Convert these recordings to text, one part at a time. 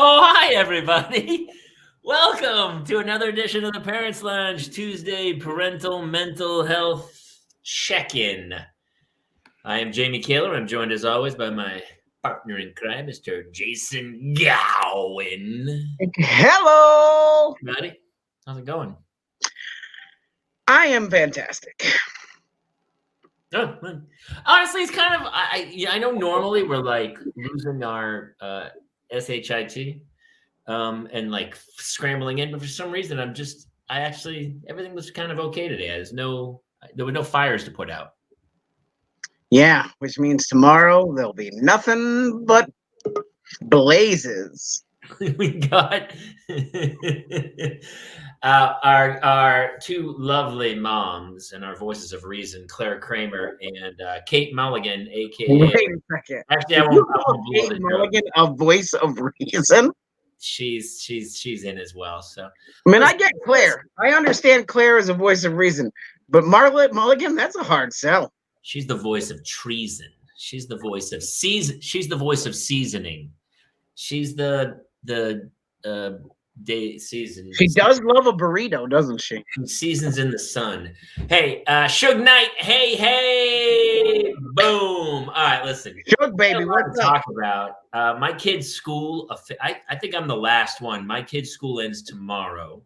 Oh, hi, everybody. Welcome to another edition of the Parents Lounge Tuesday Parental Mental Health Check-In. I am Jamie Kaler. I'm joined, as always, by my partner in crime, Mr. Jason Gowen. Hello! Buddy, how's it going? I am fantastic. Oh, honestly, it's kind of, I know normally we're like losing our SHIT. And like scrambling in, but for some reason, everything was kind of okay today. There were no fires to put out. Yeah, which means tomorrow there'll be nothing but blazes. We got our two lovely moms and our voices of reason, Claire Kramer and Kate Mulligan, aka. Wait a second. Actually, I won't blow Kate the Mulligan, a voice of reason. She's in as well. So I mean, I get Claire. I understand Claire is a voice of reason, but Margaret Mulligan, that's a hard sell. She's the voice of treason. She's the voice of season. She's the voice of seasoning. She's the day season. She does love a burrito, doesn't she? Seasons in the sun. Hey, Suge Knight. Hey, boom. All right, listen. Suge baby, what's up? Talk about my kid's school. I think I'm the last one. My kid's school ends tomorrow.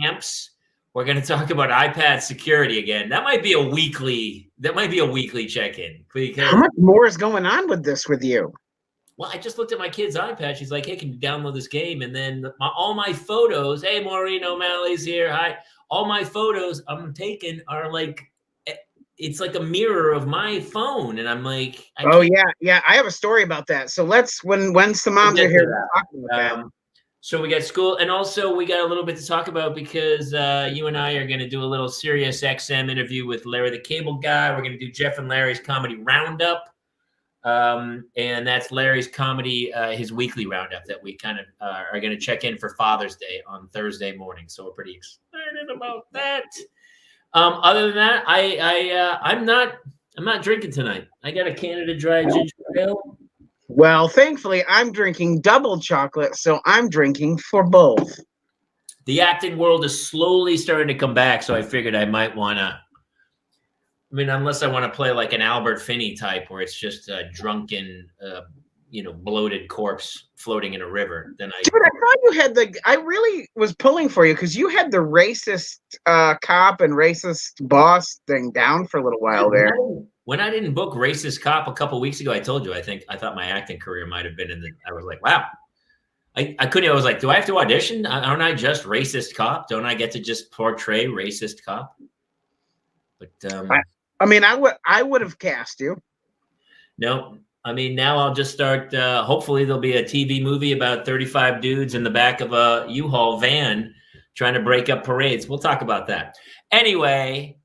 Camps. We're going to talk about iPad security again. That might be a weekly check-in. How much more is going on with this with you? Well, I just looked at my kid's iPad. She's like, hey, can you download this game? And then all my photos, hey, Maureen O'Malley's here. Hi. All my photos I'm taking are like, it's like a mirror of my phone. And I'm like, yeah. I have a story about that. So when some moms are here, talk about that. So we got school, and also we got a little bit to talk about because you and I are going to do a little Sirius XM interview with Larry the Cable Guy. We're going to do Jeff and Larry's Comedy Roundup, and that's Larry's comedy, his weekly roundup that we kind of are going to check in for Father's Day on Thursday morning. So we're pretty excited about that. Other than that, I'm not drinking tonight. I got a Canada Dry ginger ale. Well, thankfully, I'm drinking double chocolate, so I'm drinking for both. The acting world is slowly starting to come back, so I figured I might want to. I mean, unless I want to play like an Albert Finney type, where it's just a drunken, bloated corpse floating in a river. Then Dude, I thought you had I really was pulling for you because you had the racist cop and racist boss thing down for a little while there. When I didn't book Racist Cop a couple weeks ago, I told you, I thought my acting career might have been I was like, wow. I couldn't, I was like, do I have to audition? Aren't I just Racist Cop? Don't I get to just portray Racist Cop? But I mean, I would have cast you. No, I mean, now I'll just start, hopefully there'll be a TV movie about 35 dudes in the back of a U-Haul van trying to break up parades. We'll talk about that. Anyway,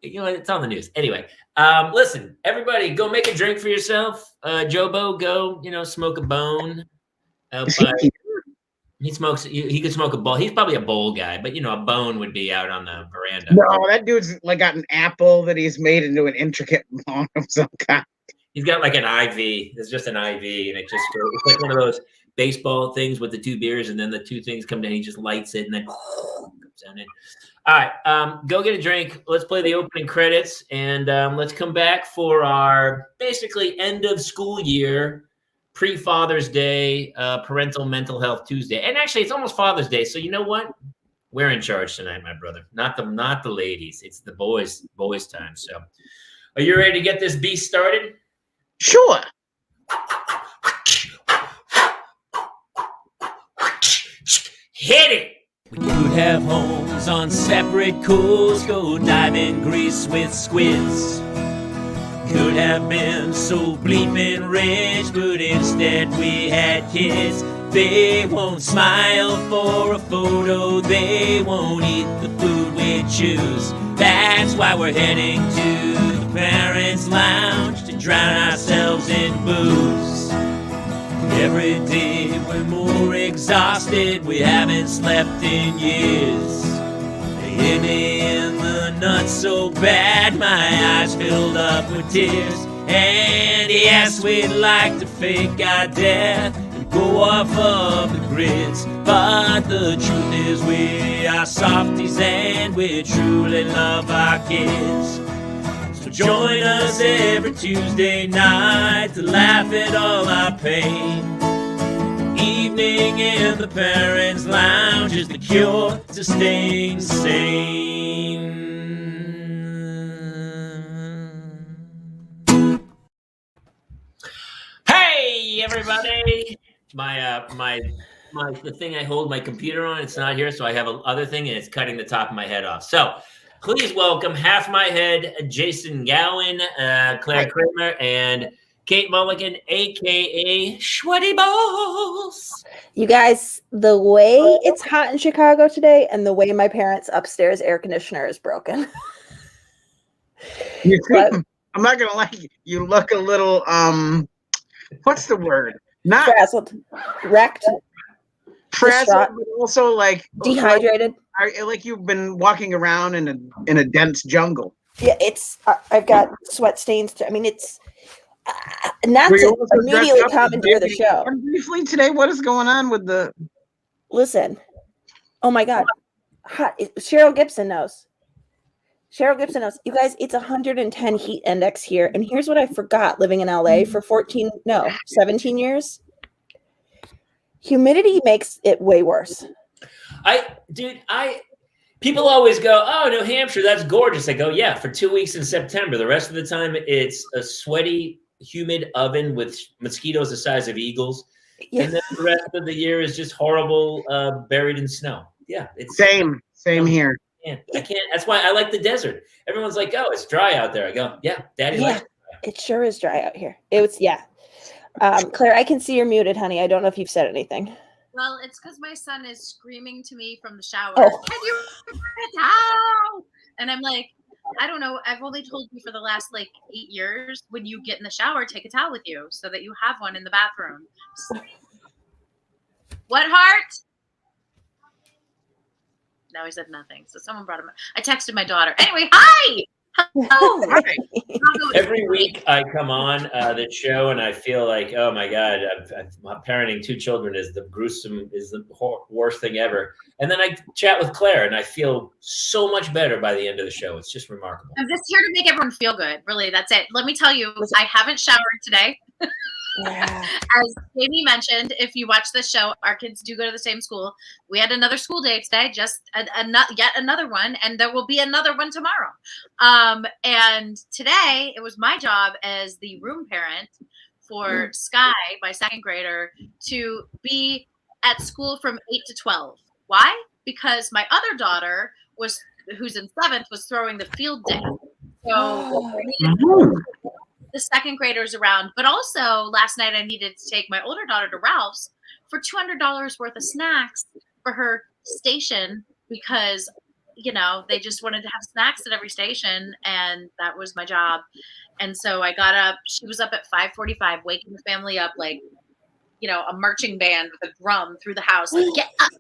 it's on the news. Anyway, listen, everybody, go make a drink for yourself. Jobo, go, smoke a bone. He smokes. He could smoke a bowl. He's probably a bowl guy, but a bone would be out on the veranda. No, that dude's like got an apple that he's made into an intricate bone of some kind. He's got like an IV. It's just an IV, and it's like one of those baseball things with the two beers, and then the two things come down. He just lights it, and then comes down in. All right, go get a drink. Let's play the opening credits, and let's come back for our basically end of school year, pre-Father's Day, Parental Mental Health Tuesday. And actually, it's almost Father's Day, so you know what? We're in charge tonight, my brother. Not the ladies. It's the boys time. So, are you ready to get this beast started? Sure. Hit it. We could have homes on separate coasts, go dive in Greece with squids. Could have been so bleeping rich, but instead we had kids. They won't smile for a photo, they won't eat the food we choose. That's why we're heading to the Parents Lounge to drown ourselves in booze. Every day we're more exhausted, we haven't slept in years. They hit me in the nuts so bad, my eyes filled up with tears. And yes, we'd like to fake our death and go off of the grids, but the truth is we are softies and we truly love our kids. So join us every Tuesday night to laugh at all our pain. Evening in the Parents' Lounge is the cure to staying sane. Hey, everybody! The thing I hold my computer on, it's not here, so I have a other thing, and it's cutting the top of my head off. So please welcome half my head, Jason Gowan, Claire Kramer, and Kate Mulligan, a.k.a. Sweaty Balls. You guys, the way it's hot in Chicago today and the way my parents' upstairs air conditioner is broken. I'm not going to lie. You look a little, what's the word? Not frazzled, wrecked, frazzled, but also like dehydrated. Like you've been walking around in a dense jungle. Yeah, it's. I've got sweat stains. It's not to immediately commandeer the show. Briefly today, what is going on with the? Listen, oh my God, hot. Cheryl Gibson knows. You guys, it's 110 heat index here. And here's what I forgot living in LA for 17 years. Humidity makes it way worse. People always go, oh, New Hampshire, that's gorgeous. I go, yeah, for 2 weeks in September. The rest of the time, it's a sweaty, humid oven with mosquitoes the size of eagles. Yeah. And then the rest of the year is just horrible, buried in snow. Yeah. It's same here. I can't. That's why I like the desert. Everyone's like, "Oh, it's dry out there." I go, "Yeah, Daddy likes it." It sure is dry out here. Claire, I can see you're muted, honey. I don't know if you've said anything. Well, it's because my son is screaming to me from the shower. Oh. Can you bring a towel? And I'm like, I don't know. I've only told you for the last 8 years, when you get in the shower, take a towel with you so that you have one in the bathroom. What, Heart? No, he said nothing. So someone brought him. I texted my daughter. Anyway, hi. Hello. Hi. Every week I come on the show and I feel like, oh my God, parenting 2 children is the worst thing ever. And then I chat with Claire and I feel so much better by the end of the show. It's just remarkable. I'm just here to make everyone feel good. Really, that's it. Let me tell you, I haven't showered today. Yeah. As Jamie mentioned, if you watch this show, our kids do go to the same school. We had another school day today, just yet another one, and there will be another one tomorrow. And today it was my job as the room parent for Sky, my second grader, to be at school from 8 to 12. Why? Because my other daughter who's in 7th, was throwing the field day. So the second graders around, but also last night I needed to take my older daughter to Ralph's for $200 worth of snacks for her station because, they just wanted to have snacks at every station, and that was my job. And so I got up. She was up at 5:45, waking the family up like, a marching band with a drum through the house, like, get up,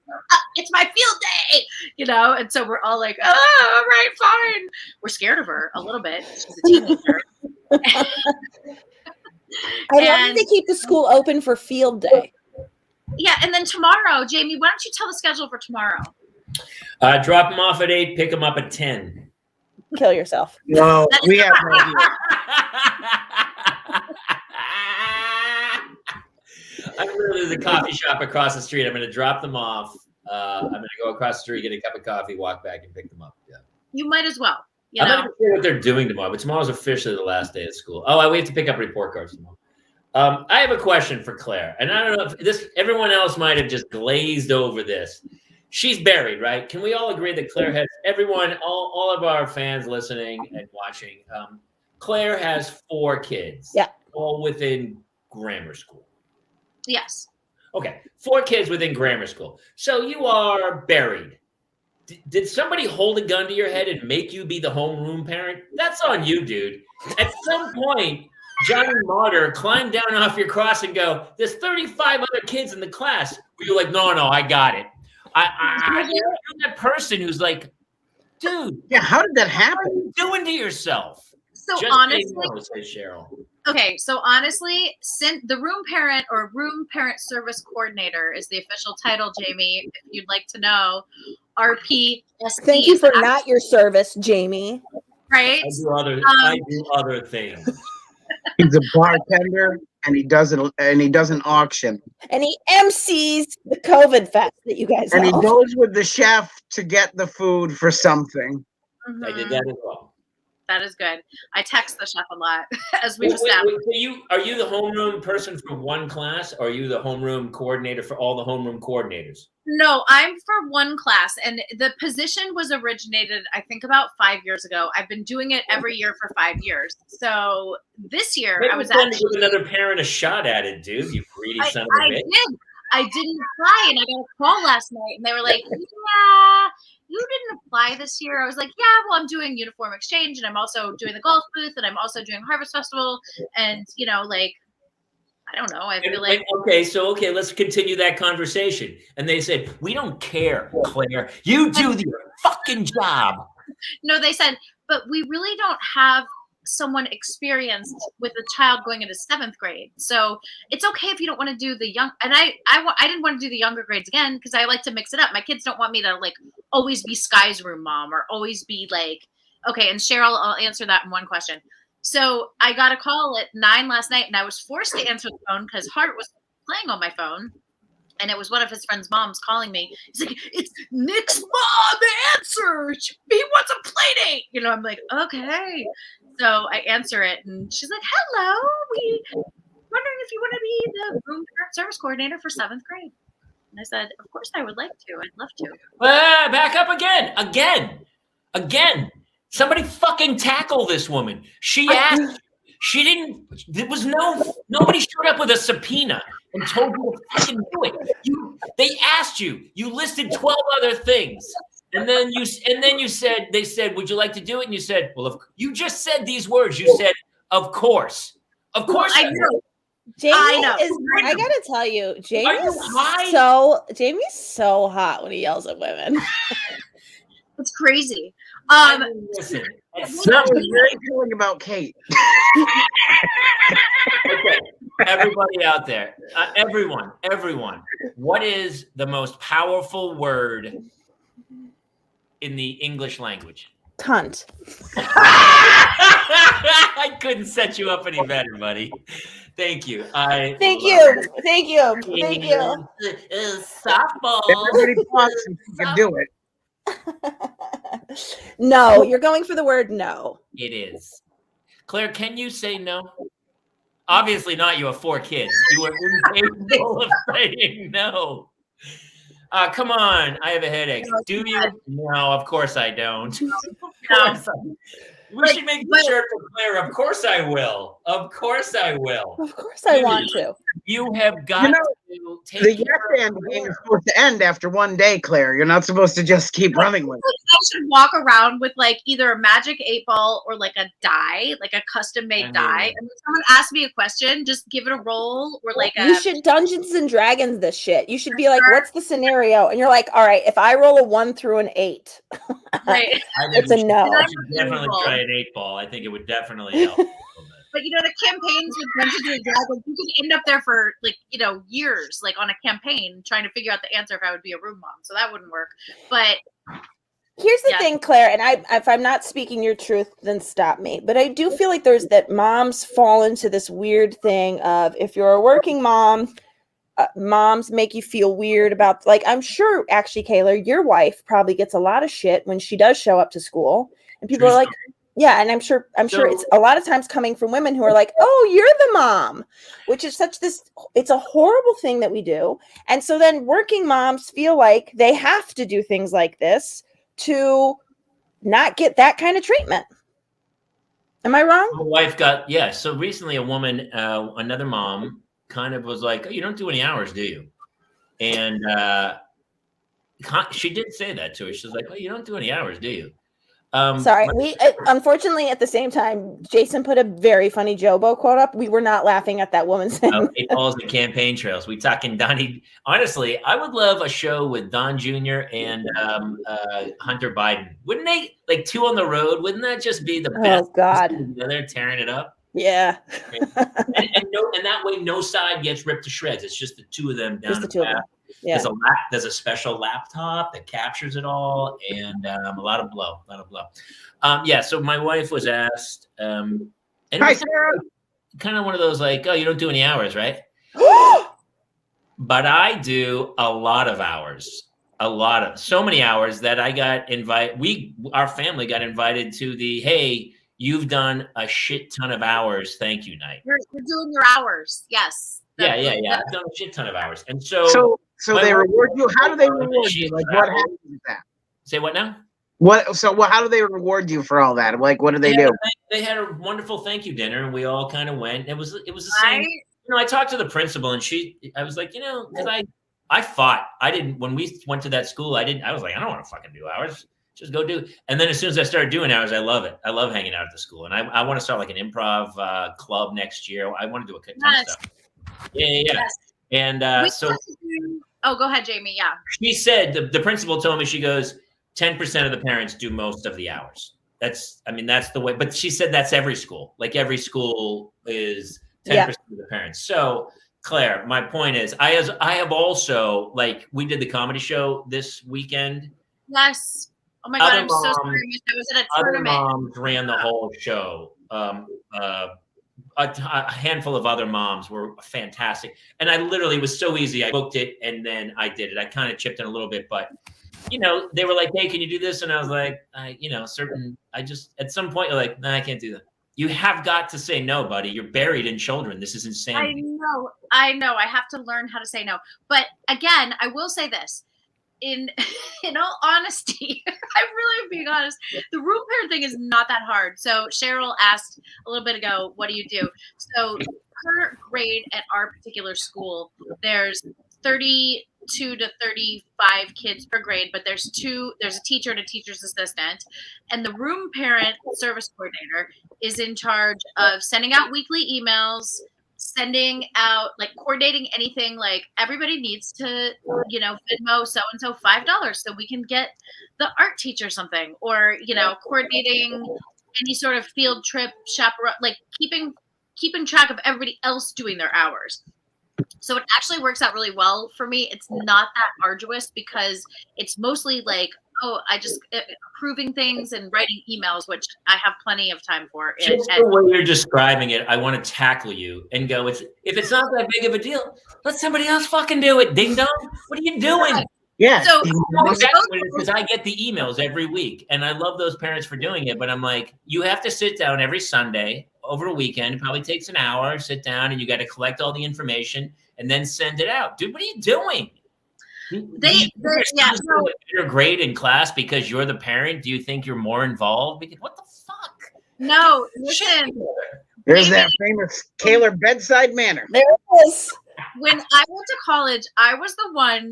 it's my field day, And so we're all like, oh, all right, fine. We're scared of her a little bit. She's a teenager. I love that they keep the school open for field day. Yeah, and then tomorrow, Jamie, why don't you tell the schedule for tomorrow? Drop them off at 8, pick them up at 10. Kill yourself. No, we have no idea. I'm literally the coffee shop across the street. I'm going to drop them off. I'm going to go across the street, get a cup of coffee, walk back, and pick them up. Yeah. You might as well. I'm not even sure what they're doing tomorrow, but tomorrow's officially the last day of school. Oh, we have to pick up report cards tomorrow. I have a question for Claire, and I don't know if everyone else might have just glazed over this. She's buried, right? Can we all agree that Claire has all of our fans listening and watching? Claire has 4 kids. Yeah. All within grammar school. Yes. Okay. 4 kids within grammar school. So you are buried. Did somebody hold a gun to your head and make you be the homeroom parent? That's on you, dude. At some point, Johnny Martyr climbed down off your cross and go, there's 35 other kids in the class. You're like, no, I got it. You're that person who's like, dude. Yeah, how did that happen? What are you doing to yourself? So just honestly, say Cheryl. Okay, so honestly, the room parent or room parent service coordinator is the official title, Jamie. If you'd like to know, RPSC. Thank you is for not your service, Jamie. right. I do other things. He's a bartender, and he does an auction, And he MCs the COVID fest that you guys and he held. goes with the chef to get the food for something. Mhm. I did that as well. That is good. I text the chef a lot, as Wait, we've established. so are you the homeroom person for one class, or are you the homeroom coordinator for all the homeroom coordinators? No, I'm for one class, and the position was originated, I think, about 5 years ago. I've been doing it every year for 5 years. So this year, Maybe I was it's time to actually give another parent a shot at it, dude. You greedy son of a bitch. did. I didn't apply, and I got a call last night, and they were like, "Yeah, you didn't apply this year." I was like, "Yeah, well, I'm doing uniform exchange, and I'm also doing the golf booth, and I'm also doing Harvest Festival, and like, I don't know. I feel like Okay, let's continue that conversation. And they said, we don't care, Claire. You do your fucking job. no." They said, "But we really don't have someone experienced with a child going into 7th grade, so it's okay if you don't want to do the young." And I didn't want to do the younger grades again because I like to mix it up. My kids don't want me to like always be Sky's room mom or always be like, okay. And Cheryl, I'll answer that in one question. So I got a call at 9 last night, and I was forced to answer the phone because Hart was playing on my phone. And it was one of his friend's moms calling me. He's like, "It's Nick's mom, answer. He wants a play date." I'm like, okay. So I answer it, and she's like, "Hello, we wondering if you want to be the room parent service coordinator for 7th grade." And I said, "Of course I would like to. I'd love to." Back up again. Somebody fucking tackle this woman. She asked. She didn't. There was nobody showed up with a subpoena and told you to fucking do it. They asked you. You listed 12 other things, and then you said. They said, "Would you like to do it?" And you said, "Well, if you just said these words, you said, of course, of course." I know. Jamie I know. I gotta tell you, Jamie's high? so hot when he yells at women. It's crazy. Listen, That was very feeling about Kate. okay, everybody out there, everyone, what is the most powerful word in the English language? Cunt. I couldn't set you up any better, buddy. Thank you. Thank you. Softball. Everybody pause and you can do it. No, you're going for the word no. It is. Claire, can you say no? Obviously not. You have 4 kids. You are incapable of saying no. Come on. I have a headache. Do you? No, of course I don't. We should make a shirt for Claire. Of course I will. Of course I will. Of course I want to. You have got to take the yes and game is supposed to end after one day, Claire. You're not supposed to just keep running with it. I should walk around with like either a magic 8-ball or like a die, like a custom made die. And when someone asks me a question, just give it a roll or like You should Dungeons and Dragons this shit. You should be like, what's the scenario? And you're like, all right, if I roll a 1 through an 8, right. it's a no. I should definitely try an 8-ball. I think it would definitely help. But the campaigns with Dungeons and Dragons, you can end up there for like years, like on a campaign, trying to figure out the answer if I would be a room mom. So that wouldn't work. But here's the thing, Claire, and if I'm not speaking your truth, then stop me. But I do feel like there's that moms fall into this weird thing of if you're a working mom, moms make you feel weird about, like, I'm sure actually, Kayla, your wife probably gets a lot of shit when she does show up to school, and people are like, yeah, and I'm sure it's a lot of times coming from women who are like, oh, you're the mom, which is it's a horrible thing that we do. And so then working moms feel like they have to do things like this to not get that kind of treatment. Am I wrong? My wife so recently a woman, another mom kind of was like, oh, you don't do any hours, do you? And she did say that to her. She's like, oh, you don't do any hours, do you? Sorry, we unfortunately at the same time, Jason put a very funny Jobo quote up. We were not laughing at that woman saying 8 balls and campaign trails. We talking Donnie. Honestly, I would love a show with Don Jr. and Hunter Biden. Wouldn't they, like, 2 on the road? Wouldn't that just be the best? Oh God, together tearing it up. Yeah. and that way no side gets ripped to shreds. It's just the two of them down Just the two of them. Yeah. There's a special laptop that captures it all, and a lot of blow. So my wife was asked, and it Hi, was Sarah. kind of one of those like, oh, you don't do any hours, right? But I do a lot of hours, so many hours that I got our family got invited to the, hey, you've done a shit ton of hours, thank you night. You're doing your hours. Yes. Yeah. I've done a shit ton of hours. And so they reward you. How do they reward you? Like, what happens with that? Say what now? How do they reward you for all that? Like, what do they do? They had a wonderful thank you dinner, and we all kind of went. It was the same. I talked to the principal, and I was like, because I fought. When we went to that school, I was like, I don't want to fucking do hours. Just go do it. And then as soon as I started doing hours, I love it. I love hanging out at the school. And I want to start like an improv club next year. I want to do a ton of stuff. Yeah. Yes. And go ahead, Jamie. Yeah. She said, the principal told me, she goes, 10% of the parents do most of the hours. That's the way. But she said that's every school. Like every school is 10% of the parents. So Claire, my point is, I have also, like, we did the comedy show this weekend. Yes. Oh my God, I'm so sorry. I was at a tournament. Other moms ran the whole show. A handful of other moms were fantastic. And I literally, it was so easy. I booked it and then I did it. I kind of chipped in a little bit, but they were like, hey, can you do this? And I was like, at some point you're like, nah, I can't do that. You have got to say no, buddy. You're buried in children. This is insanity. I know. I have to learn how to say no. But again, I will say this. In all honesty, I'm really being honest. The room parent thing is not that hard. So Cheryl asked a little bit ago, what do you do? So per grade at our particular school, there's 32 to 35 kids per grade, but there's a teacher and a teacher's assistant. And the room parent service coordinator is in charge of sending out weekly emails, sending out, like, coordinating anything, like everybody needs to, Venmo so-and-so $5 so we can get the art teacher something, or, coordinating any sort of field trip, chaperone, like keeping track of everybody else doing their hours. So it actually works out really well for me. It's not that arduous because it's mostly like, I just approving things and writing emails, which I have plenty of time for. Just the way you're describing it, I want to tackle you and go, if it's not that big of a deal, let somebody else fucking do it. Ding dong. What are you doing? Yeah. So because I get the emails every week and I love those parents for doing it. But I'm like, you have to sit down every Sunday over a weekend. It probably takes an hour, sit down, and you got to collect all the information and then send it out. Dude, what are you doing? You're great in class because you're the parent. Do you think you're more involved? Because what the fuck? No, listen. There's that famous Taylor bedside manner. There it is. When I went to college, I was the one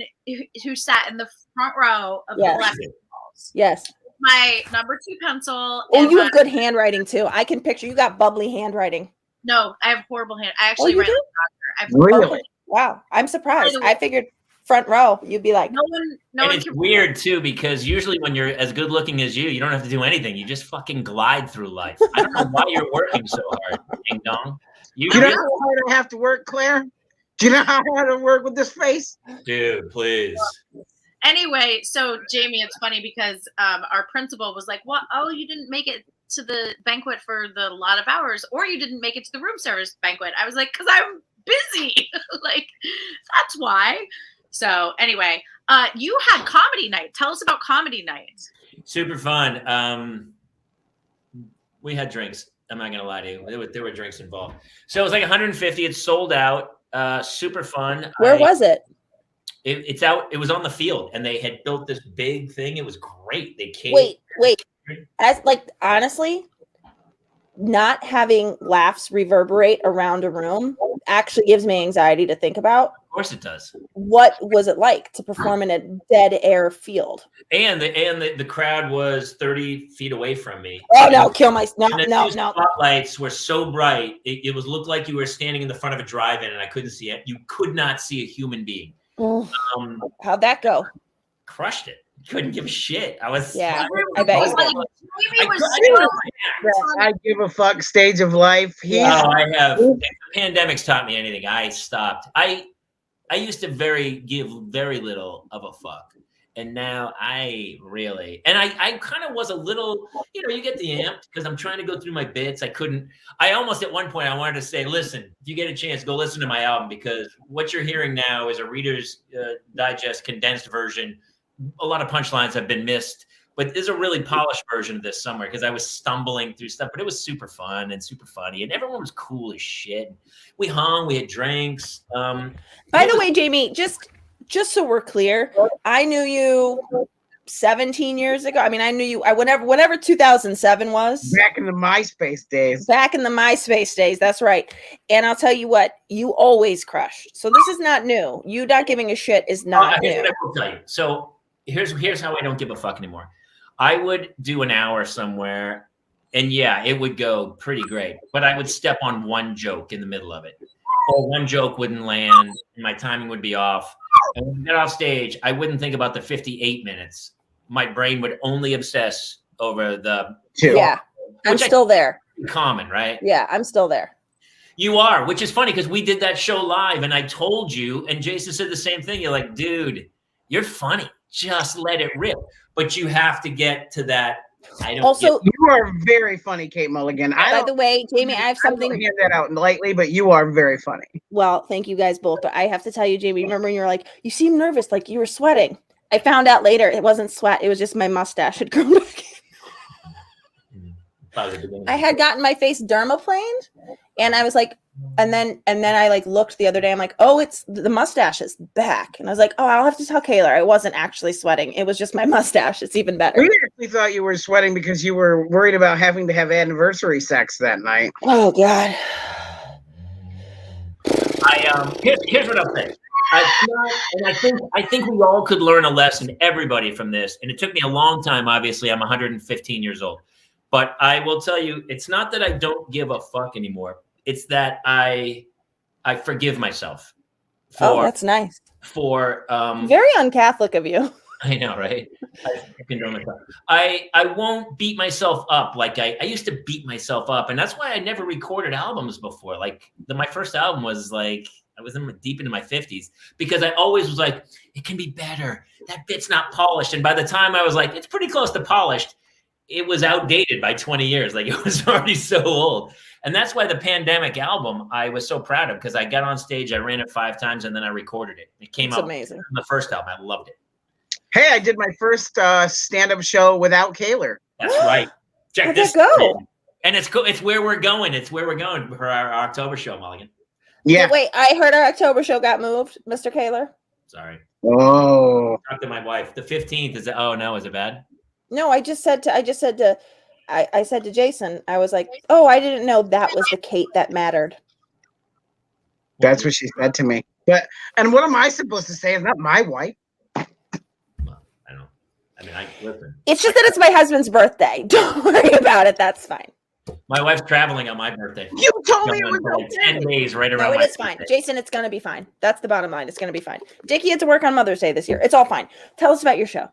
who sat in the front row of the lecture halls. Yes. My number 2 pencil. Oh, you have good handwriting too. I can picture you got bubbly handwriting. No, I have horrible hand. I actually ran to the doctor. Really? Wow, I'm surprised. I figured front row, you'd be like, no one. It's weird too because usually when you're as good looking as you don't have to do anything. You just fucking glide through life. I don't know why you're working so hard, ding dong. You know how hard I have to work, Claire? Do you know how hard I work with this face? Dude, please. Anyway, so Jamie, it's funny because our principal was like, "What? Oh, you didn't make it to the banquet for the lot of hours, or you didn't make it to the room service banquet." I was like, "Cause I'm busy." Like, that's why. So anyway, you had comedy night. Tell us about comedy night. Super fun. We had drinks. I'm not gonna lie to you. There were drinks involved. So it was like 150. It's sold out. Super fun. Where was it? It's out. It was on the field, and they had built this big thing. It was great. They came. Wait. As honestly, not having laughs reverberate around a room actually gives me anxiety to think about. Of course it does. What was it like to perform in a dead air field? And the crowd was 30 feet away from me. Oh no, kill my no. Spotlights were so bright. It was looked like you were standing in the front of a drive-in and I couldn't see it. You could not see a human being. How'd that go? Crushed it. couldn't give a shit. I was. Yeah, I I bet you was- did. Jamie was I so That I give a fuck stage of life. He's Yeah. I have. If the pandemic's taught me anything, I stopped. I used to give very little of a fuck. And now I really, and I kind of was a little, you get the amped because I'm trying to go through my bits. I almost at one point I wanted to say, listen, if you get a chance, go listen to my album, because what you're hearing now is a Reader's Digest condensed version. A lot of punchlines have been missed, but there's a really polished version of this somewhere because I was stumbling through stuff, but it was super fun and super funny, and everyone was cool as shit. We hung, we had drinks. By the way, Jamie, just so we're clear, I knew you 17 years ago. I mean, I knew you whenever 2007 was. back in the MySpace days. Back in the MySpace days, that's right. And I'll tell you what, you always crushed. So this is not new. You not giving a shit is not Here's new. what I will tell you. So here's how I don't give a fuck anymore. I would do an hour somewhere, and yeah, it would go pretty great, but I would step on one joke in the middle of it, or one joke wouldn't land, and my timing would be off. And when I get off stage, I wouldn't think about the 58 minutes. My brain would only obsess over the Too. Yeah, I'm Which still there. common, right? Yeah, I'm still there. You are, which is funny because we did that show live, and I told you, and Jason said the same thing. You're like, dude, you're funny. Just let it rip. But you have to get to that. Also, You are very funny, Kate Mulligan. by the way, Jamie, I have I don't something. hand that out lightly, but you are very funny. Well, thank you guys both. But I have to tell you, Jamie, remember when you were like, you seem nervous, like you were sweating. I found out later it wasn't sweat. It was just my mustache had grown back. I had gotten my face dermaplaned, and I was like, and then I like looked the other day. I'm like, oh, it's the mustache is back, and I was like, oh, I'll have to tell Kayla. I wasn't actually sweating. It was just my mustache. It's even better. We actually thought you were sweating because you were worried about having to have anniversary sex that night. Oh God. Here's what I'll say. I think we all could learn a lesson, everybody, from this. And it took me a long time. Obviously, I'm 115 years old. But I will tell you, it's not that I don't give a fuck anymore. It's that I forgive myself. That's nice. For Very un-Catholic of you. I know, right? I condone myself. I won't beat myself up like I used to beat myself up, and that's why I never recorded albums before. Like my first album was like I was deep into my 50s because I always was like, it can be better. That bit's not polished, and by the time I was like, it's pretty close to polished, it was outdated by 20 years. Like it was already so old. And that's why the Pandemic album I was so proud of, because I got on stage, I ran it 5 times, and then I recorded it. It came out amazing. the first album. I loved it. Hey, I did my first stand-up show without Kaylor. That's right. Check How'd this that go? out. And it's cool. It's where we're going. It's where we're going for our October show, Mulligan. Yeah. Wait, I heard our October show got moved, Mr. Kaler. Sorry. Oh. Talk to my wife. The 15th is. Oh no, is it bad? No, I said to Jason, I was like, oh, I didn't know that was the Kate that mattered. That's what she said to me. And what am I supposed to say? Is not my wife. Well, I don't know. I mean, listen. It's just that it's my husband's birthday. Don't worry about it. That's fine. My wife's traveling on my birthday. You told me it Going was for like okay. 10 days right around No, it my is fine. birthday. Jason, it's going to be fine. That's the bottom line. It's going to be fine. Dickie had to work on Mother's Day this year. It's all fine. Tell us about your show.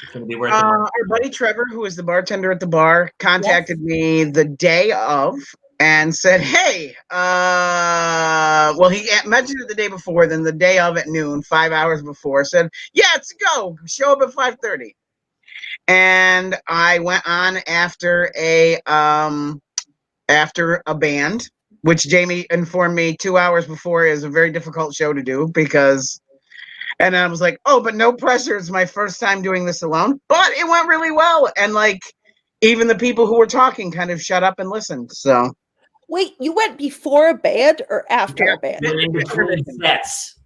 It's gonna be worth it. Our buddy Trevor, who is the bartender at the bar, contacted me the day of and said, hey, well, he mentioned it the day before, then the day of at noon, 5 hours before, said, yeah, let's go. Show up at 5:30. And I went on after a band, which Jamie informed me 2 hours before is a very difficult show to do because, and I was like, oh, but no pressure. It's my first time doing this alone, but it went really well. And like, even the people who were talking kind of shut up and listened. So Wait, you went before a band or after a band? Been in between sets.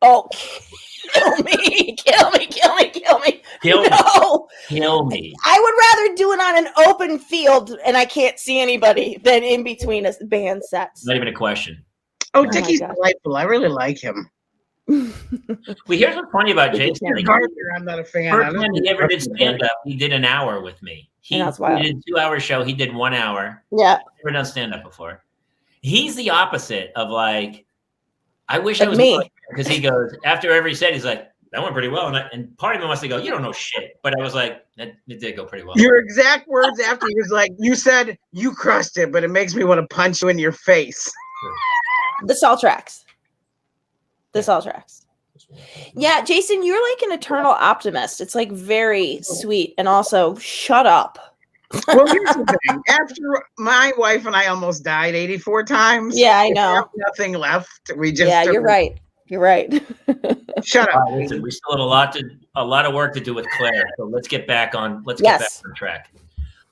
Oh, kill me, kill me, kill me, kill me. Kill me. No. Kill me. I would rather do it on an open field and I can't see anybody than in between us band sets. Not even a question. Oh, my Dickie's God. delightful. I really like him. Well, here's what's funny about Jason. Like, Gardner, I'm not a fan. first time he ever did stand up, he did an hour with me. He And that's wild. did a 2-hour show. He did 1 hour. Yeah. Never done stand up before. He's the opposite of like, I wish I Like was me. because he goes after every set, he's like, that went pretty well. And part of me wants to go, you don't know shit. But I was like, it did go pretty well. Your exact words after he was like, you said you crushed it, but it makes me want to punch you in your face. This all tracks. This all tracks. Yeah, Jason, you're like an eternal optimist. It's like very sweet and also shut up. Well, here's the thing. After my wife and I almost died 84 times. Yeah, I know. Nothing left. We just you're right. You're right. Shut up. Listen, we still have a lot of work to do with Claire. So let's get back on track.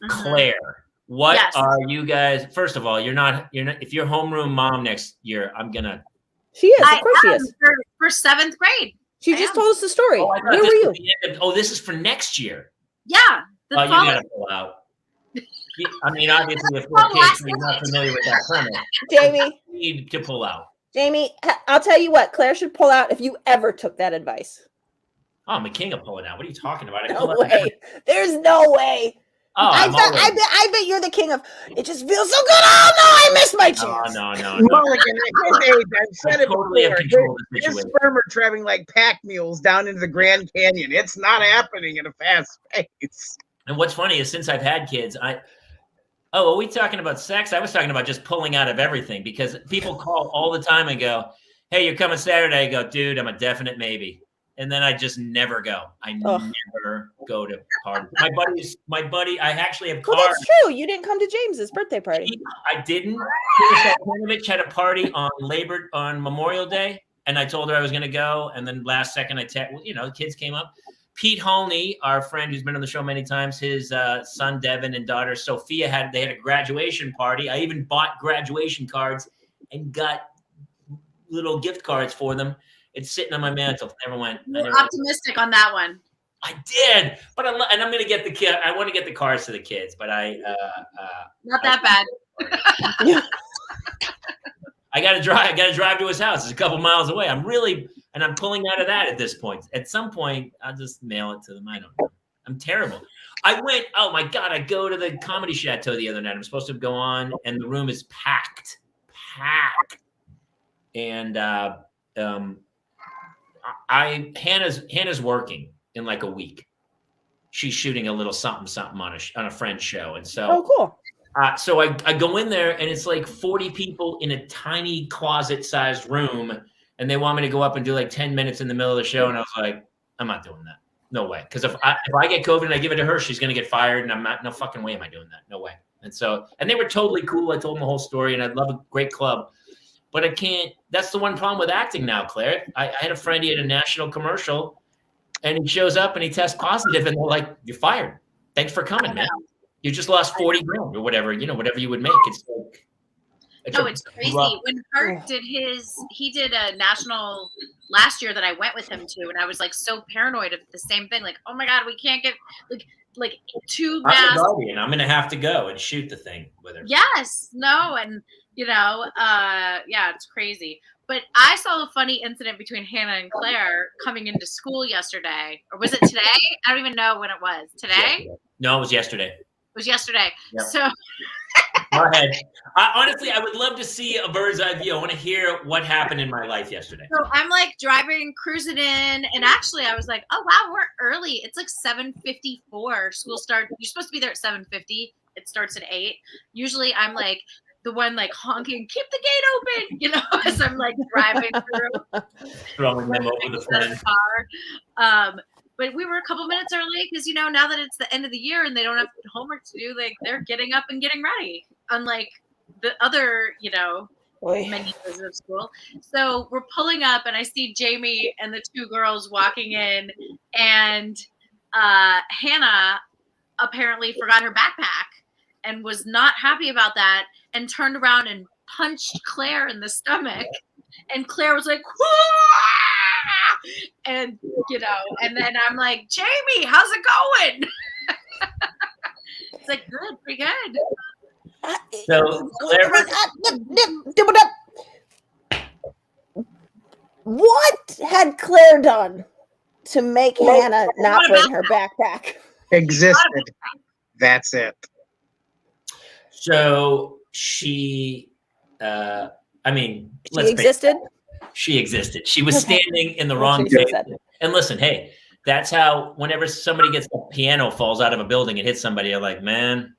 Claire, what are you guys? First of all, you're not. If you're homeroom mom next year, I'm gonna. She is. Of course she is. For 7th grade. She just told us the story. Oh, where were you? This is for next year. Yeah. You gotta pull out. I mean, obviously, if we're kids, you're not familiar with that premise. Jamie, you need to pull out. Jamie, I'll tell you what. Claire should pull out if you ever took that advice. Oh, I'm a king of pulling out. What are you talking about? No way. There's no way. Oh, I bet you're the king of. It just feels so good. Oh no, I missed my chance. No. Mulligan, at his age, I've said it totally before. His sperm are traveling like pack mules down into the Grand Canyon. It's not happening at a fast pace. And what's funny is since I've had kids, are we talking about sex? I was talking about just pulling out of everything because people call all the time and go, "Hey, you're coming Saturday." I go, "Dude, I'm a definite maybe." And then I just never go. I never go to parties. My buddy, I actually have cars. Well, that's true. You didn't come to James's birthday party. I didn't. Panovich had a party on Memorial Day, and I told her I was going to go. And then last second, the kids came up. Pete Holney, our friend who's been on the show many times, his son Devin and daughter Sophia had a graduation party. I even bought graduation cards and got little gift cards for them. It's sitting on my mantle. Never went. You're optimistic on that one. I did, but I'm going to get the kid. I want to get the cards to the kids, but not that bad. I got to drive. I got to drive to his house. It's a couple miles away. I'm pulling out of that at this point. At some point, I'll just mail it to them. I don't know. I'm terrible. I went. Oh my God! I go to the Comedy Chateau the other night. I'm supposed to go on, and the room is packed. And Hannah's working in like a week. She's shooting a little something on a friend's show, and so cool. So I go in there, and it's like 40 people in a tiny closet-sized room, and they want me to go up and do like 10 minutes in the middle of the show, and I was like, I'm not doing that. No way. Because if I get COVID and I give it to her, she's gonna get fired, and no fucking way am I doing that. No way. And they were totally cool. I told them the whole story, and I love a great club. But I can't. That's the one problem with acting now, Claire. I had a friend. He had a national commercial, and he shows up and he tests positive, and they're like, "You're fired. Thanks for coming, man. You just lost 40 grand or whatever. Whatever you would make." It's like, it's crazy. When Kurt did he did a national last year that I went with him to, and I was like so paranoid of the same thing. Like, oh my God, we can't get like 2 masks. I'm gonna have to go and shoot the thing with her. Yes, no, and it's crazy. But I saw a funny incident between Hannah and Claire coming into school yesterday. Or was it today? I don't even know when it was. Today? No, it was yesterday. It was yesterday. Yep. So go ahead. Honestly, I would love to see a bird's eye view. I want to hear what happened in my life yesterday. So I'm like cruising in, and actually I was like, oh wow, we're early. It's like 7:54. School starts. You're supposed to be there at 7:50. It starts at 8. Usually I'm like the one like honking, keep the gate open, as I'm like driving through. Throwing them over the fence. But we were a couple minutes early because, now that it's the end of the year and they don't have homework to do, like they're getting up and getting ready. Unlike the other, many years of school. So we're pulling up and I see Jamie and the 2 girls walking in, and Hannah apparently forgot her backpack and was not happy about that and turned around and punched Claire in the stomach. And Claire was like, whoa! And, and then I'm like, Jamie, how's it going? It's like, good, pretty good. So, Claire, what had Claire done to make Hannah not bring her backpack? Existed. That's it. So she, She existed. She existed. She was standing in the wrong place And listen, hey, that's how whenever somebody gets a piano falls out of a building and hits somebody, you're like, man,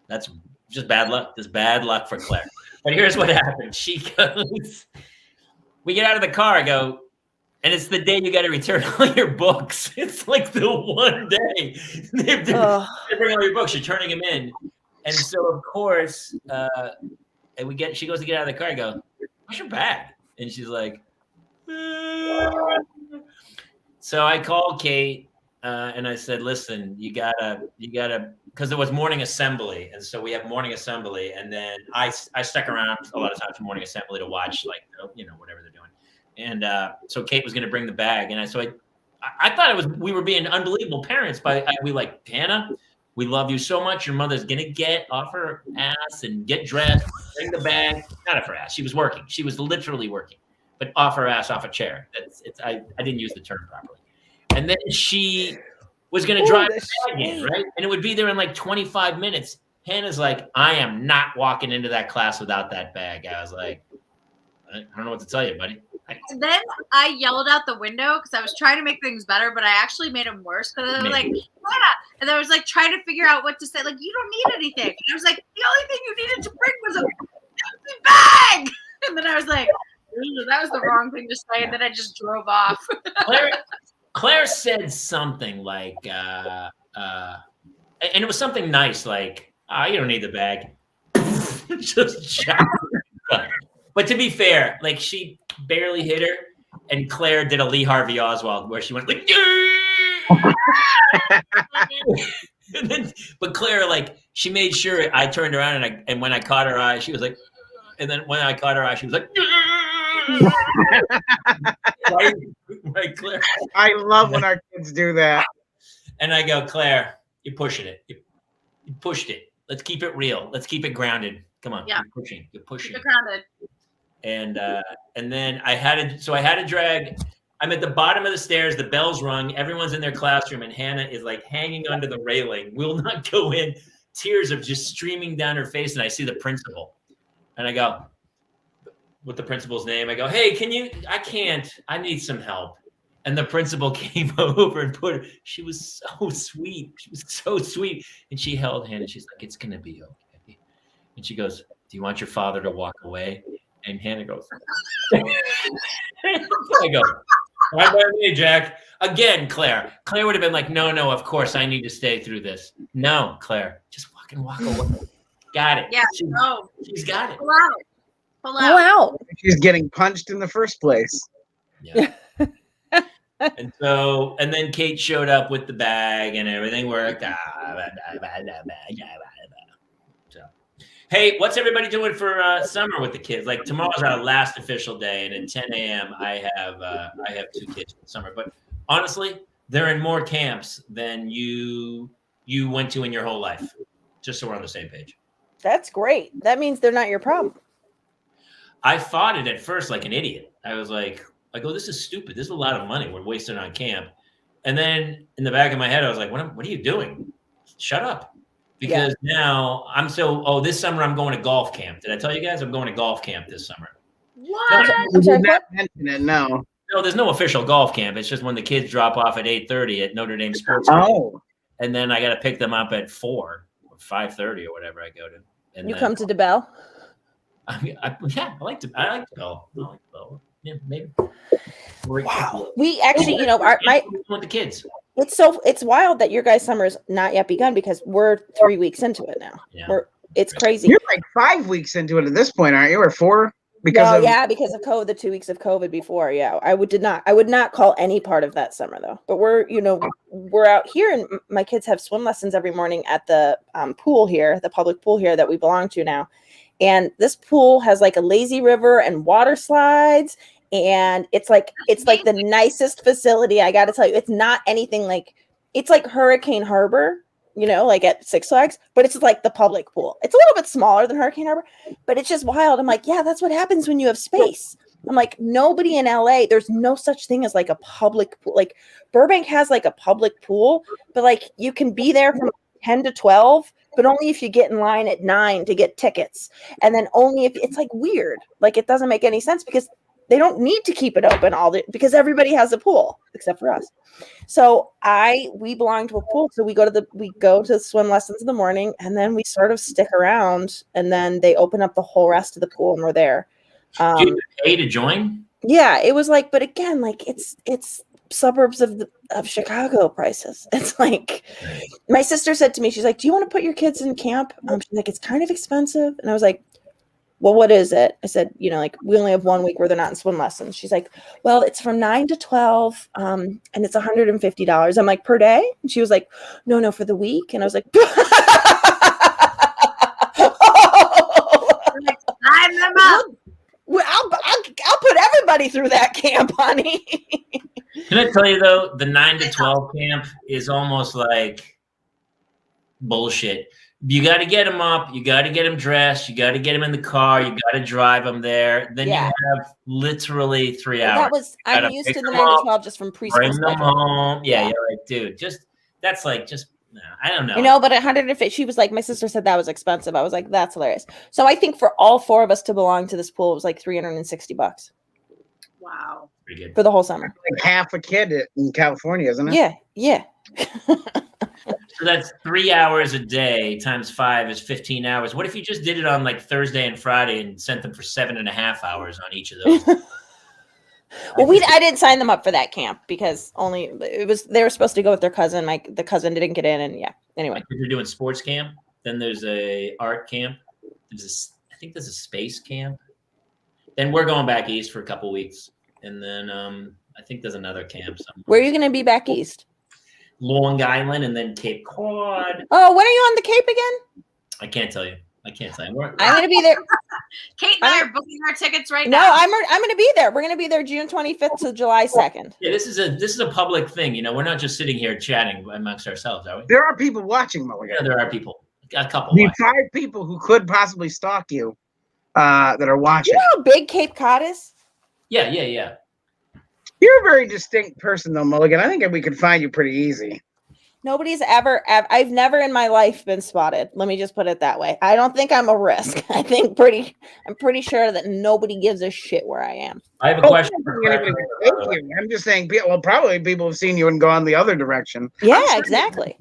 that's just bad luck. Just bad luck for Claire. But here's what happened. She goes, we get out of the car, I go, and it's the day you got to return all your books. It's like the one day they bring all your books. You're turning them in, and so of course, and she goes to get out of the car. I go, "Where's your bag?" And she's like, So I called Kate and I said, "Listen, you gotta," because there was morning assembly, and so we have morning assembly, and then I stuck around a lot of times for morning assembly to watch whatever they're doing. And so Kate was going to bring the bag, and I thought we were being unbelievable parents. We like, Hannah, we love you so much. Your mother's going to get off her ass and get dressed, bring the bag. Not off her ass. She was working. She was literally working, but off her ass, off a chair. I didn't use the term properly. And then she was going to drive the bag in, right? And it would be there in like 25 minutes. Hannah's like, I am not walking into that class without that bag. I was like, I don't know what to tell you, buddy. And then I yelled out the window because I was trying to make things better, but I actually made them worse because I was like, yeah. And I was like trying to figure out what to say. Like, you don't need anything. And I was like, the only thing you needed to bring was a empty bag. And then I was like, that was the wrong thing to say. And then I just drove off. Claire said something like, and it was something nice, like, you don't need the bag. Just but to be fair, like, she barely hit her, and Claire did a Lee Harvey Oswald where she went like, but Claire, like, she made sure I turned around, and when I caught her eye, she was like, and then when I caught her eye, she was like, right, Claire. I love when our kids do that. And I go, Claire, you're pushing it. You pushed it. Let's keep it real. Let's keep it grounded. Come on, yeah. You're pushing. Keep it grounded. And then I had to drag. I'm at the bottom of the stairs. The bell's rung. Everyone's in their classroom, and Hannah is like hanging onto the railing. Will not go in. Tears are just streaming down her face, and I see the principal, and I go, with the principal's name, I go, hey, I can't. I need some help. And the principal came over and she was so sweet. And she held Hannah. She's like, it's gonna be okay. And she goes, do you want your father to walk away? And Hannah goes, I go, right by me, Jack. Again, Claire would have been like, no, of course I need to stay through this. No, Claire, just fucking walk away. Got it. Yeah, she's got it. Pull out. She's getting punched in the first place. Yeah. And then Kate showed up with the bag and everything worked. So, hey, what's everybody doing for summer with the kids? Like, tomorrow's our last official day, and at 10 a.m. I have 2 kids for summer. But honestly, they're in more camps than you went to in your whole life. Just so we're on the same page. That's great. That means they're not your problem. I fought it at first like an idiot. I was like, this is stupid. This is a lot of money we're wasting on camp. And then in the back of my head, I was like, what are you doing? Shut up. Because now this summer I'm going to golf camp. Did I tell you guys I'm going to golf camp this summer? What? You did not mention it, no. No, there's no official golf camp. It's just when the kids drop off at 8:30 at Notre Dame Sports. Oh. And then I got to pick them up at 4 or 5:30 or whatever I go to. And you come to DeBell? I like DeBell. Yeah, maybe. Wow. We actually, with the kids. It's wild that your guys' summer is not yet begun because we're 3 weeks into it now. Yeah. It's crazy. You're like 5 weeks into it at this point, aren't you? Or 4? Because of COVID, the 2 weeks of COVID before. Yeah, I would not call any part of that summer though. But we're out here, and my kids have swim lessons every morning at the pool here, the public pool here that we belong to now. And this pool has like a lazy river and water slides, and it's like the nicest facility. I got to tell you, it's not anything like, it's like Hurricane Harbor, like at Six Flags, but it's like the public pool. It's a little bit smaller than Hurricane Harbor, but it's just wild. I'm like, yeah, that's what happens when you have space. I'm like, nobody in LA, there's no such thing as like a public pool. Like Burbank has like a public pool, but like you can be there from 10 to 12, but only if you get in line at 9 to get tickets. And then only if it's like weird, like it doesn't make any sense because they don't need to keep it open because everybody has a pool except for us. So we belong to a pool. So we go to swim lessons in the morning, and then we sort of stick around, and then they open up the whole rest of the pool and we're there. Do you pay to join? Yeah, it was like, but again, like it's suburbs of Chicago prices. It's like, my sister said to me, she's like, do you want to put your kids in camp? She's like, it's kind of expensive. And I was like, well, what is it? I said, like, we only have 1 week where they're not in swim lessons. She's like, well, it's from 9 to 12, and it's $150. I'm like, per day? And she was like, no, for the week. And I was like, Sign them up. Well, I'll put everybody through that camp, honey. Can I tell you, though, the 9 to 12 camp is almost like bullshit. You got to get them up. You got to get them dressed. You got to get them in the car. You got to drive them there. Then you have literally 3 hours. I'm used to the 9 to 12 just from preschool. Bring them home. Yeah, you're like, dude, I don't know. But 150. She was like, my sister said that was expensive. I was like, that's hilarious. So I think for all 4 of us to belong to this pool, it was like $360. Wow. Pretty good. For the whole summer. Like half a kid in California, isn't it? Yeah. So that's 3 hours a day times 5 is 15 hours. What if you just did it on like Thursday and Friday and sent them for 7.5 hours on each of those? Well, I didn't sign them up for that camp because they were supposed to go with their cousin. The cousin didn't get in, and anyway. If you're doing sports camp, then there's a art camp. I think there's a space camp. Then we're going back east for a couple weeks, and then I think there's another camp somewhere. Where are you going to be back east? Long Island, and then Cape Cod. Oh, when are you on the Cape again? I can't tell you. I'm going to be there. Kate and I are booking our tickets right now. No, I'm going to be there. We're going to be there June 25th to July 2nd. Yeah, this is a public thing. We're not just sitting here chatting amongst ourselves, are we? There are people watching, Mulligan. Yeah, there are people. A couple. The 5 people who could possibly stalk you that are watching. You know how big Cape Cod is? Yeah. You're a very distinct person, though, Mulligan. I think we could find you pretty easy. Nobody's I've never in my life been spotted. Let me just put it that way. I don't think I'm a risk. I'm pretty sure that nobody gives a shit where I am. I have a question. Thank you. I'm just saying, well, probably people have seen you and gone the other direction. Yeah, exactly.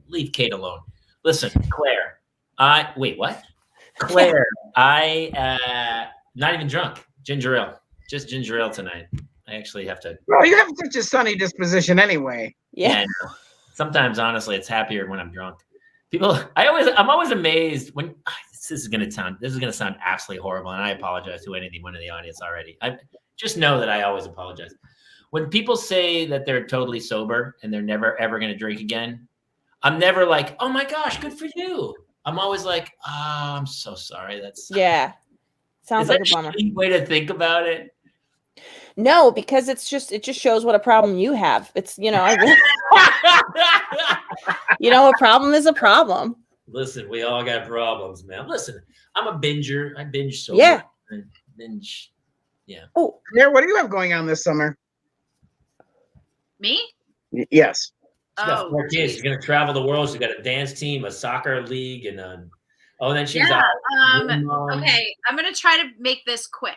Leave Kate alone. Listen, Claire. Wait, what? Claire, not even drunk. Ginger ale. Just ginger ale tonight. I actually have to. Well, you have such a sunny disposition anyway. Yeah. Sometimes, honestly, it's happier when I'm drunk. I'm always amazed when this is going to sound absolutely horrible, and I apologize to anyone in the audience already. I just know that I always apologize when people say that they're totally sober and they're never ever going to drink again. I'm never like, oh my gosh, good for you. I'm always like, oh, I'm so sorry. Sounds like a bummer. Is that a way to think about it? No, because it just shows what a problem you have. It's a problem is a problem. Listen, we all got problems, man. Listen, I'm a binger. I binge so yeah. much. Binge. Yeah. Oh, Claire, what do you have going on this summer? Me? Yes. She's got 4 kids. She's gonna travel the world. She's got a dance team, a soccer league, and then she's okay. I'm gonna try to make this quick.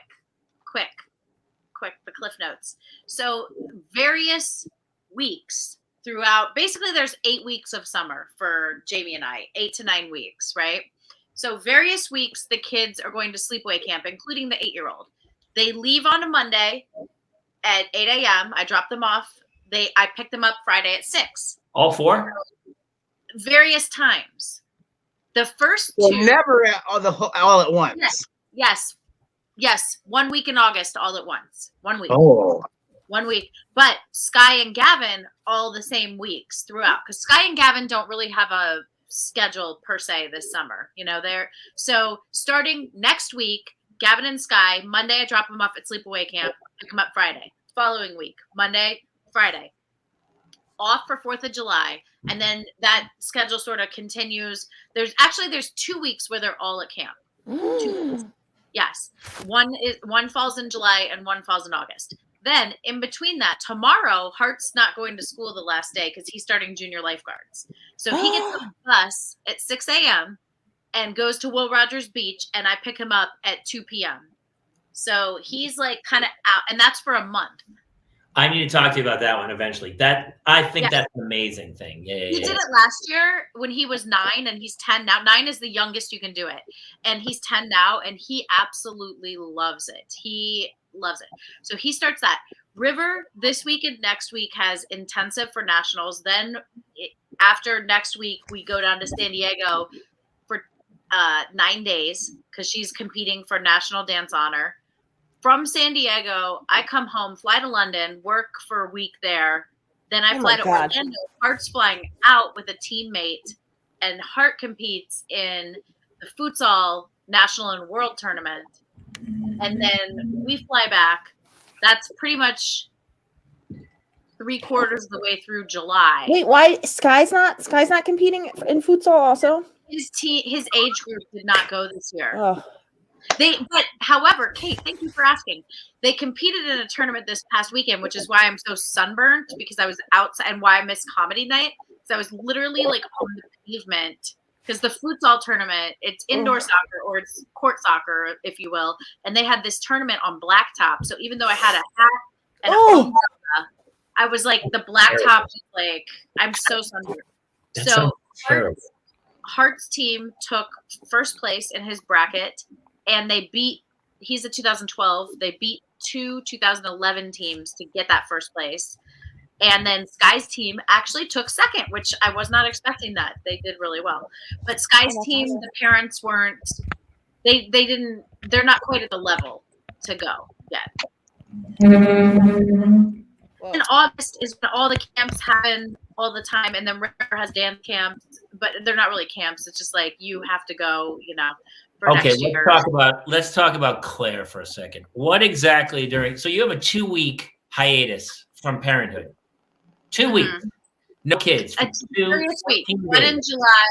The Cliff Notes. So various weeks throughout, basically there's 8 weeks of summer for Jamie and I, 8 to 9 weeks, right? So various weeks, the kids are going to sleepaway camp, including the 8-year-old. They leave on a Monday at 8 a.m. I drop them off. I pick them up Friday at 6. All 4? Various times. The first 2. Never all at once. Yes, 1 week in August, all at once. 1 week. Oh. 1 week. But Sky and Gavin, all the same weeks throughout. Because Sky and Gavin don't really have a schedule per se this summer. So starting next week, Gavin and Sky, Monday I drop them off at sleepaway camp, pick them up Friday. Following week, Monday, Friday. Off for 4th of July. And then that schedule sort of continues. There's 2 weeks where they're all at camp. 2 weeks. Yes. One falls in July and one falls in August. Then in between that, tomorrow, Hart's not going to school the last day because he's starting junior lifeguards. So he gets on the bus at 6 a.m. and goes to Will Rogers Beach, and I pick him up at 2 p.m. So he's like kind of out, and that's for a month. I need to talk to you about that one eventually. I think Yeah. that's an amazing thing. Yeah, He did it last year when he was 9, and he's 10 now. 9 is the youngest you can do it, and he's 10 now, and he absolutely loves it. He loves it. So he starts that. River this week and next week has intensive for nationals. Then after next week, we go down to San Diego for 9 days because she's competing for National Dance Honor. From San Diego, I come home, fly to London, work for a week there. Then I fly to Orlando. Hart's flying out with a teammate, and Hart competes in the futsal national and world tournament. And then we fly back. That's pretty much 3/4 of the way through July. Wait, why Sky's not competing in futsal also? His age group did not go this year. Oh. However, Kate, thank you for asking. They competed in a tournament this past weekend, which is why I'm so sunburnt, because I was outside, and why I missed comedy night. So I was literally like on the pavement, because the futsal tournament, it's indoor soccer, or it's court soccer, if you will. And they had this tournament on blacktop. So even though I had a hat and umbrella, I was like, the blacktop, like, I'm so sunburned. So Hart's team took first place in his bracket, and he's a 2012. They beat 2 2011 teams to get that first place. And then Sky's team actually took second, which I was not expecting that. They did really well. But Sky's team, the parents weren't, they're not quite at the level to go yet. In August is when all the camps happen all the time, and then River has dance camps, but they're not really camps. It's just like you have to go, for next year. Let's talk about Claire for a second. What exactly so you have a 2-week hiatus from parenthood. 2 weeks. No kids. A serious week. One in July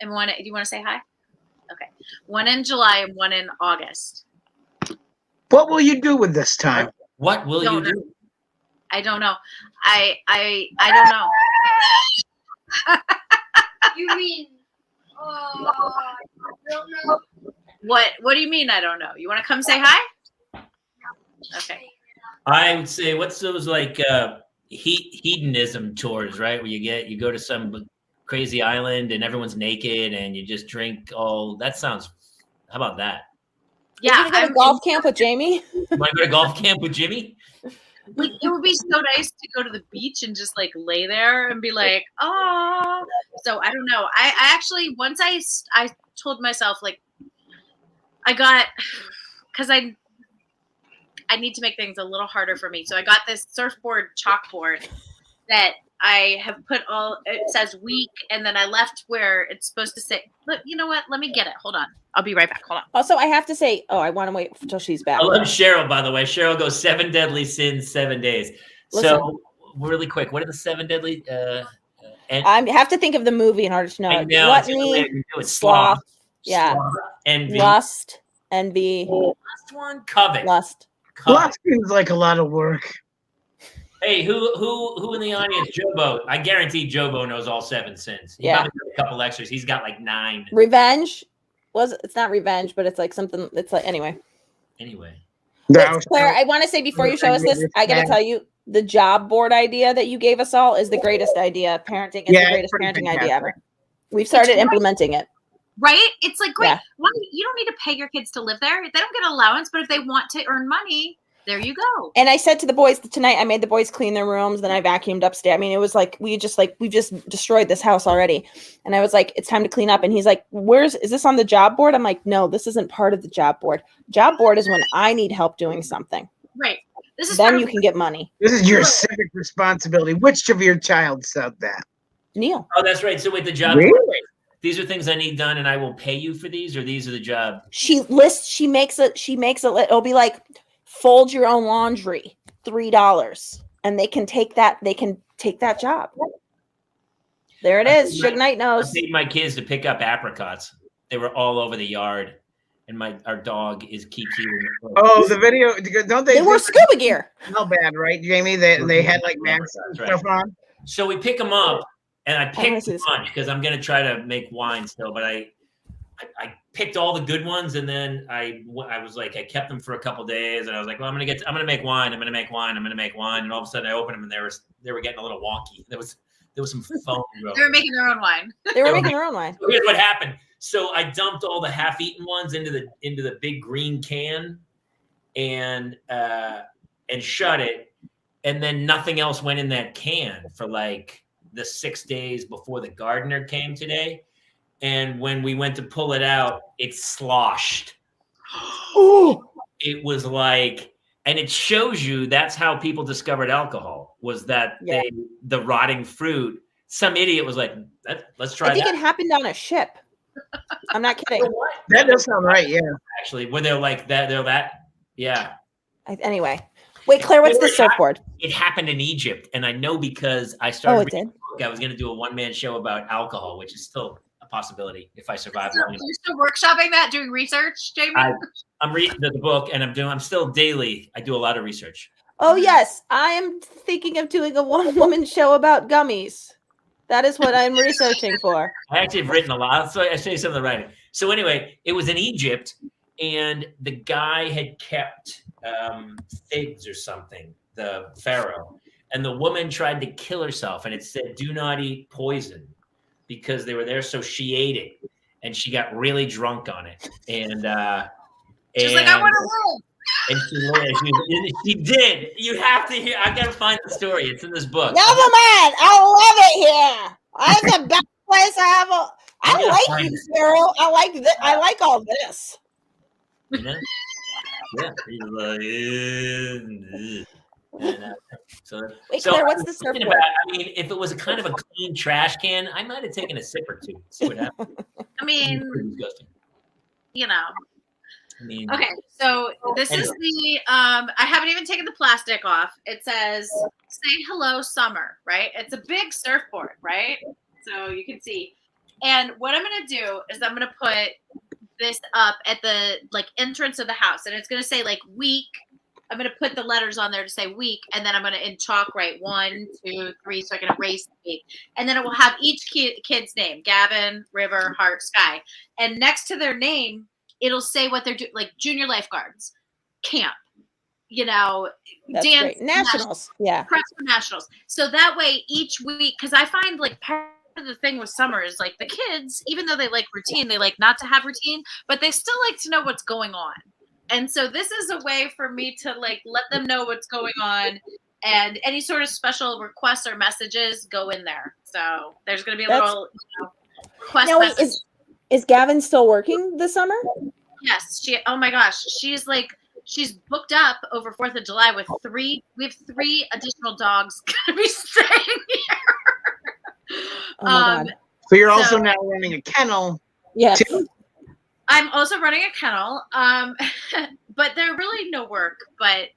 and one. Do you want to say hi? Okay. One in July and one in August. What will you do with this time? What will you do? I don't know. I don't know. You mean? I don't know. What do you mean? I don't know. You want to come say hi? Okay. I would say, what's those like hedonism tours, right? Where you go to some crazy island and everyone's naked and you just drink all. That sounds. How about that? Yeah, go to golf camp with Jamie. You want to go to golf camp with Jimmy? Like, it would be so nice to go to the beach and just like lay there and be like, oh. So I don't know. I actually, once I told myself, like, because I need to make things a little harder for me. So I got this surfboard chalkboard that I have put it says week, and then I left where it's supposed to say, look, you know what? Let me get it. Hold on. I'll be right back. Hold on. Also, I have to say, I want to wait until she's back. I love Cheryl, by the way. Cheryl goes 7 deadly sins, 7 days. Listen, so really quick, what are the 7 deadly? I have to think of the movie in order to know. Gluttony, sloth, envy, lust, envy. Last one, covet. Lust. Lust seems like a lot of work. Hey, who in the audience? Jobo. I guarantee Jobo knows all 7 sins. He probably got a couple extras. He's got like 9. Revenge. It's not revenge, but it's like something. It's like anyway. Claire, I want to say before you show us this, I got to tell you, the job board idea that you gave us all is the greatest idea. Parenting is the greatest parenting idea ever. We've started implementing it. Right? It's like, great. Yeah. You don't need to pay your kids to live there. They don't get allowance, but if they want to earn money, there you go. And I said to the boys tonight, I made the boys clean their rooms. Then I vacuumed upstairs. I mean, it was like, we've just destroyed this house already. And I was like, it's time to clean up. And he's like, is this on the job board? I'm like, no, this isn't part of the job board. Job board is when I need help doing something. Right. Then you can get money. This is your civic responsibility. Which of your child said that? Neil. Oh, that's right. So wait, the job board. These are things I need done, and I will pay you for these, or these are the job. She makes it. It'll be like, fold your own laundry, $3, and they can take that. They can take that job. There it is. Suge Knight knows. I paid my kids to pick up apricots. They were all over the yard, and our dog keeps eating. Oh, the video! Don't they? They wore scuba gear. How bad, right, Jamie? They had like masks and stuff on. So we pick them up, and I picked a bunch because I'm gonna try to make wine still, but I picked all the good ones, and then I was like, I kept them for a couple days, and I was like, well, I'm gonna make wine, and all of a sudden I opened them, and they were getting a little wonky. There was some foam. They were making their own wine. They were making their own wine. So here's what happened. So I dumped all the half-eaten ones into the big green can, and shut it, and then nothing else went in that can for like the 6 days before the gardener came today. And when we went to pull it out, it sloshed. Ooh. It was like, and it shows you that's how people discovered alcohol, was that the rotting fruit. Some idiot was like, let's try that. I think it happened on a ship. I'm not kidding. That does sound right, yeah. Actually, when they're like that, yeah. Anyway. Wait, Claire, what's the surfboard? It happened in Egypt, and I know because I started reading did? the book, I was going to do a one-man show about alcohol, which is still a possibility if I survive. You're still workshopping that, doing research, Jamie? I'm reading the book, and I'm still daily. I do a lot of research. Oh, yes. I am thinking of doing a one-woman show about gummies. That is what I'm researching for. I actually have written a lot. So I show you some of the writing. So anyway, it was in Egypt, and the guy had kept figs or something, the pharaoh, and the woman tried to kill herself, and it said, "Do not eat poison," because they were there. So she ate it, and she got really drunk on it, and she's like, "I want to live." And she lived. She did. You have to hear. I gotta find the story. It's in this book. Never mind. I love it here. It's the best place I ever. I like you, Cyril. I like this. I like all this. Yeah. So wait, Claire, what's the surfboard? I mean, if it was a kind of a clean trash can, I might have taken a sip or two. See what happened. I mean, you know. I mean, okay, so this is the I haven't even taken the plastic off. It says "Say hello, summer," right? It's a big surfboard, right? So you can see. And what I'm gonna do is I'm gonna put this up at the entrance of the house, and it's gonna say week. I'm gonna put the letters on there to say week, and then I'm gonna in chalk write 1, 2, 3, so I can erase the week. And then it will have each kid's name: Gavin, River, Hart, Sky, and next to their name, it'll say what they're doing, like junior lifeguards, camp, That's dance, great. Nationals. Yeah. press for nationals. So that way each week, because I find part of the thing with summer is the kids, even though they like routine, they like not to have routine, but they still like to know what's going on. And so this is a way for me to let them know what's going on, and any sort of special requests or messages go in there. So there's going to be a little request message. Is Gavin still working this summer? Yes, oh my gosh, she's booked up over 4th of July with we have 3 additional dogs gonna be staying here. Oh my God. So you're also now running a kennel. Yes. Too? I'm also running a kennel. But they're really no work, but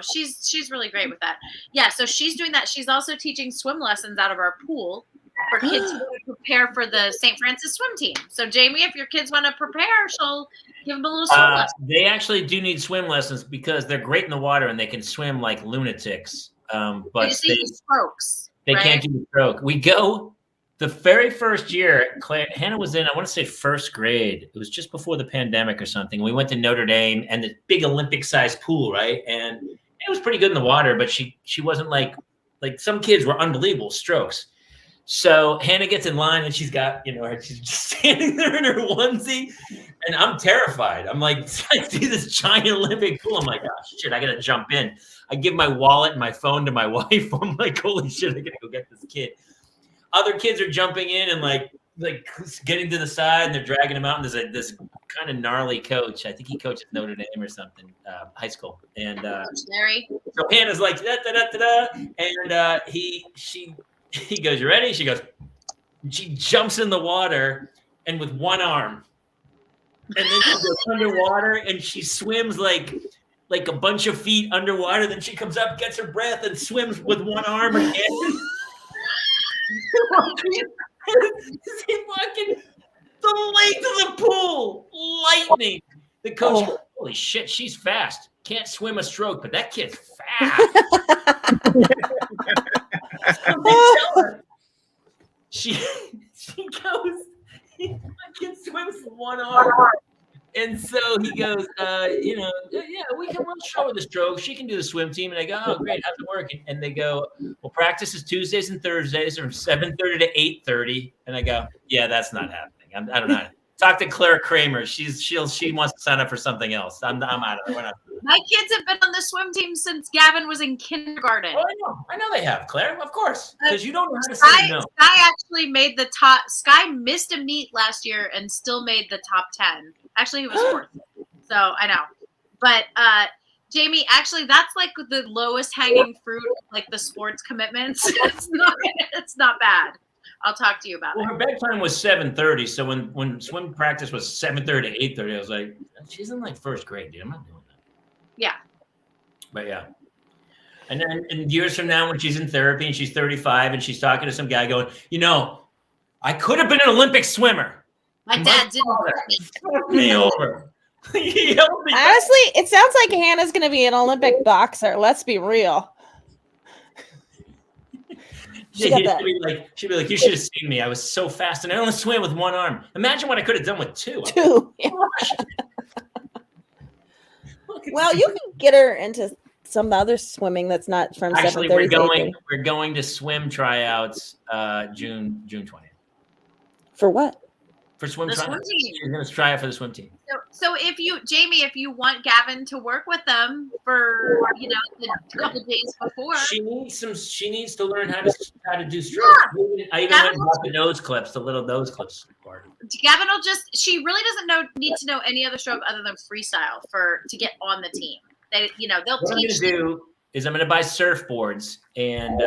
she's really great with that. Yeah, so she's doing that. She's also teaching swim lessons out of our pool for kids who want to prepare for the St. Francis swim team. So Jamie, if your kids want to prepare, she'll give them a little swim lesson. They actually do need swim lessons because they're great in the water and they can swim like lunatics. But strokes. They can't do the stroke. We go the very first year. Hannah was in, I want to say 1st grade. It was just before the pandemic or something. We went to Notre Dame and the big Olympic-sized pool, right? And it was pretty good in the water, but she wasn't like some kids were unbelievable strokes. So Hannah gets in line and she's got, she's just standing there in her onesie, and I'm terrified. I'm like, I see this giant Olympic pool. I'm like, oh shit, I gotta jump in. I give my wallet and my phone to my wife. I'm like, holy shit, I gotta go get this kid. Other kids are jumping in and like getting to the side, and they're dragging him out. And there's this kind of gnarly coach. I think he coaches Notre Dame or something, high school. And so Hannah's like, da da da da da, and he goes, "You ready?" She goes. She jumps in the water, and with one arm, and then she goes underwater, and she swims like a bunch of feet underwater. Then she comes up, gets her breath, and swims with one arm again. Walking the length of the pool, lightning. The coach goes, "Holy shit, she's fast. Can't swim a stroke, but that kid's fast." She goes, my can swim with one arm. And so he goes, yeah, we'll show her the stroke. She can do the swim team. And I go, oh, great, how's it working? And they go, well, practice is Tuesdays and Thursdays from 7:30 to 8:30. And I go, yeah, that's not happening. I don't know. Talk to Claire Kramer. She wants to sign up for something else. I'm out of it. We're not. My kids have been on the swim team since Gavin was in kindergarten. Oh, I know they have, Claire. Of course, because you don't know how to say no. Sky actually made the top. Sky missed a meet last year and still made the top 10. Actually, he was fourth. So I know, but Jamie, actually, that's like the lowest hanging fruit, like the sports commitments. It's not bad. I'll talk to you about it. Her bedtime was 7:30, so when swim practice was 7:30 to 8:30, I was like, she's in like first grade, dude. I'm not doing that. Yeah. But yeah. And then in years from now, when she's in therapy and she's 35 and she's talking to some guy going, I could have been an Olympic swimmer. My dad didn't fuck me over. He held me back. Honestly, it sounds like Hannah's going to be an Olympic boxer. Let's be real. She'd be like, you should have seen me. I was so fast, and I only swam with one arm. Imagine what I could have done with two. Yeah. Well, you can get her into some other swimming that's not from Actually, 7:30. we're going to swim tryouts June 20th. For what? For swim The tryouts. swim team. She's going to try out for the swim team. So if you want Gavin to work with them for the couple days before, She needs to learn how to do strokes. Yeah. I even went and bought the nose clips, the little nose clips part. Gavin will she really doesn't need to know any other stroke other than freestyle to get on the team. They'll what teach. I'm going to do is I'm going to buy surfboards and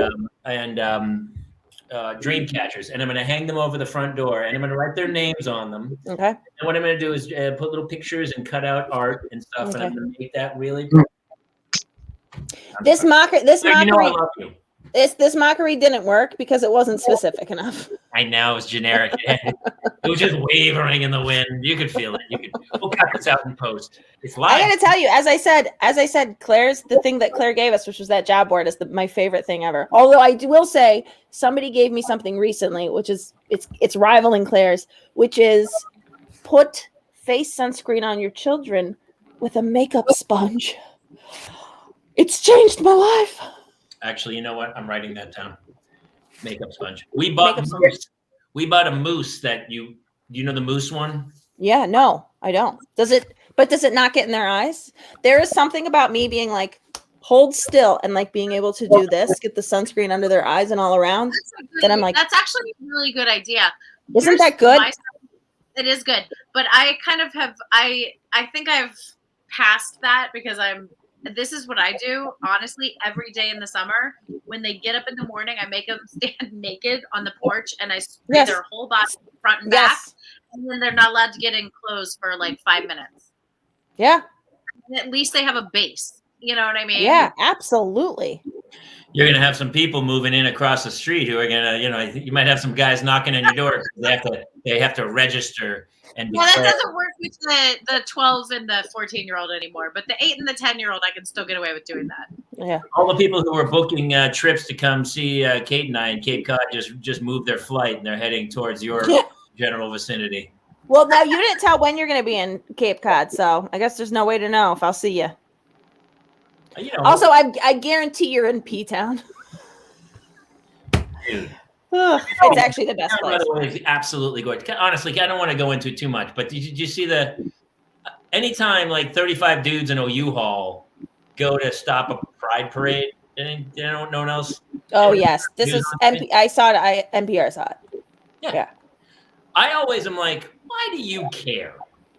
dream catchers, and I'm going to hang them over the front door, and I'm going to write their names on them. Okay. And what I'm going to do is put little pictures and cut out art and stuff, and I'm going to make that really. This mockery. I love you. This mockery didn't work because it wasn't specific enough. I know it's generic. It was just wavering in the wind. You could feel it. We'll cut this out in post. It's live. I got to tell you, as I said, Claire's the thing that Claire gave us, which was that job board, is my favorite thing ever. Although I will say, somebody gave me something recently, which is it's rivaling Claire's, which is put face sunscreen on your children with a makeup sponge. It's changed my life. Actually, you know what? I'm writing that down. Makeup sponge. We bought a mousse that you know the mousse one? Yeah, no, I don't. Does it not get in their eyes? There is something about me being like, hold still and like being able to do this, get the sunscreen under their eyes and all around. Then I'm like, that's actually a really good idea. Isn't that good? It is good, but I kind of have. I think I've passed that because this is what I do, honestly, every day in the summer. When they get up in the morning, I make them stand naked on the porch and I spray their whole body front and back. And then they're not allowed to get in clothes for like 5 minutes. Yeah. And at least they have a base. You know what I mean? Yeah, absolutely. You're going to have some people moving in across the street who are going to, you might have some guys knocking on your door. They have to register. And that doesn't work with the 12 and the 14-year-old anymore. But the 8 and the 10-year-old, I can still get away with doing that. Yeah. All the people who were booking trips to come see Kate and I in Cape Cod just moved their flight and they're heading towards your general vicinity. Well, now you didn't tell when you're going to be in Cape Cod, so I guess there's no way to know if I'll see you. Also, I guarantee you're in P-Town. Dude. It's actually the best place. By the way, it's absolutely good. Honestly, I don't want to go into too much, but did you see anytime like 35 dudes in a U-Haul go to stop a pride parade, and no one else? Oh, yes. This is I saw it. NPR saw it. Yeah. I always am like, why do you care?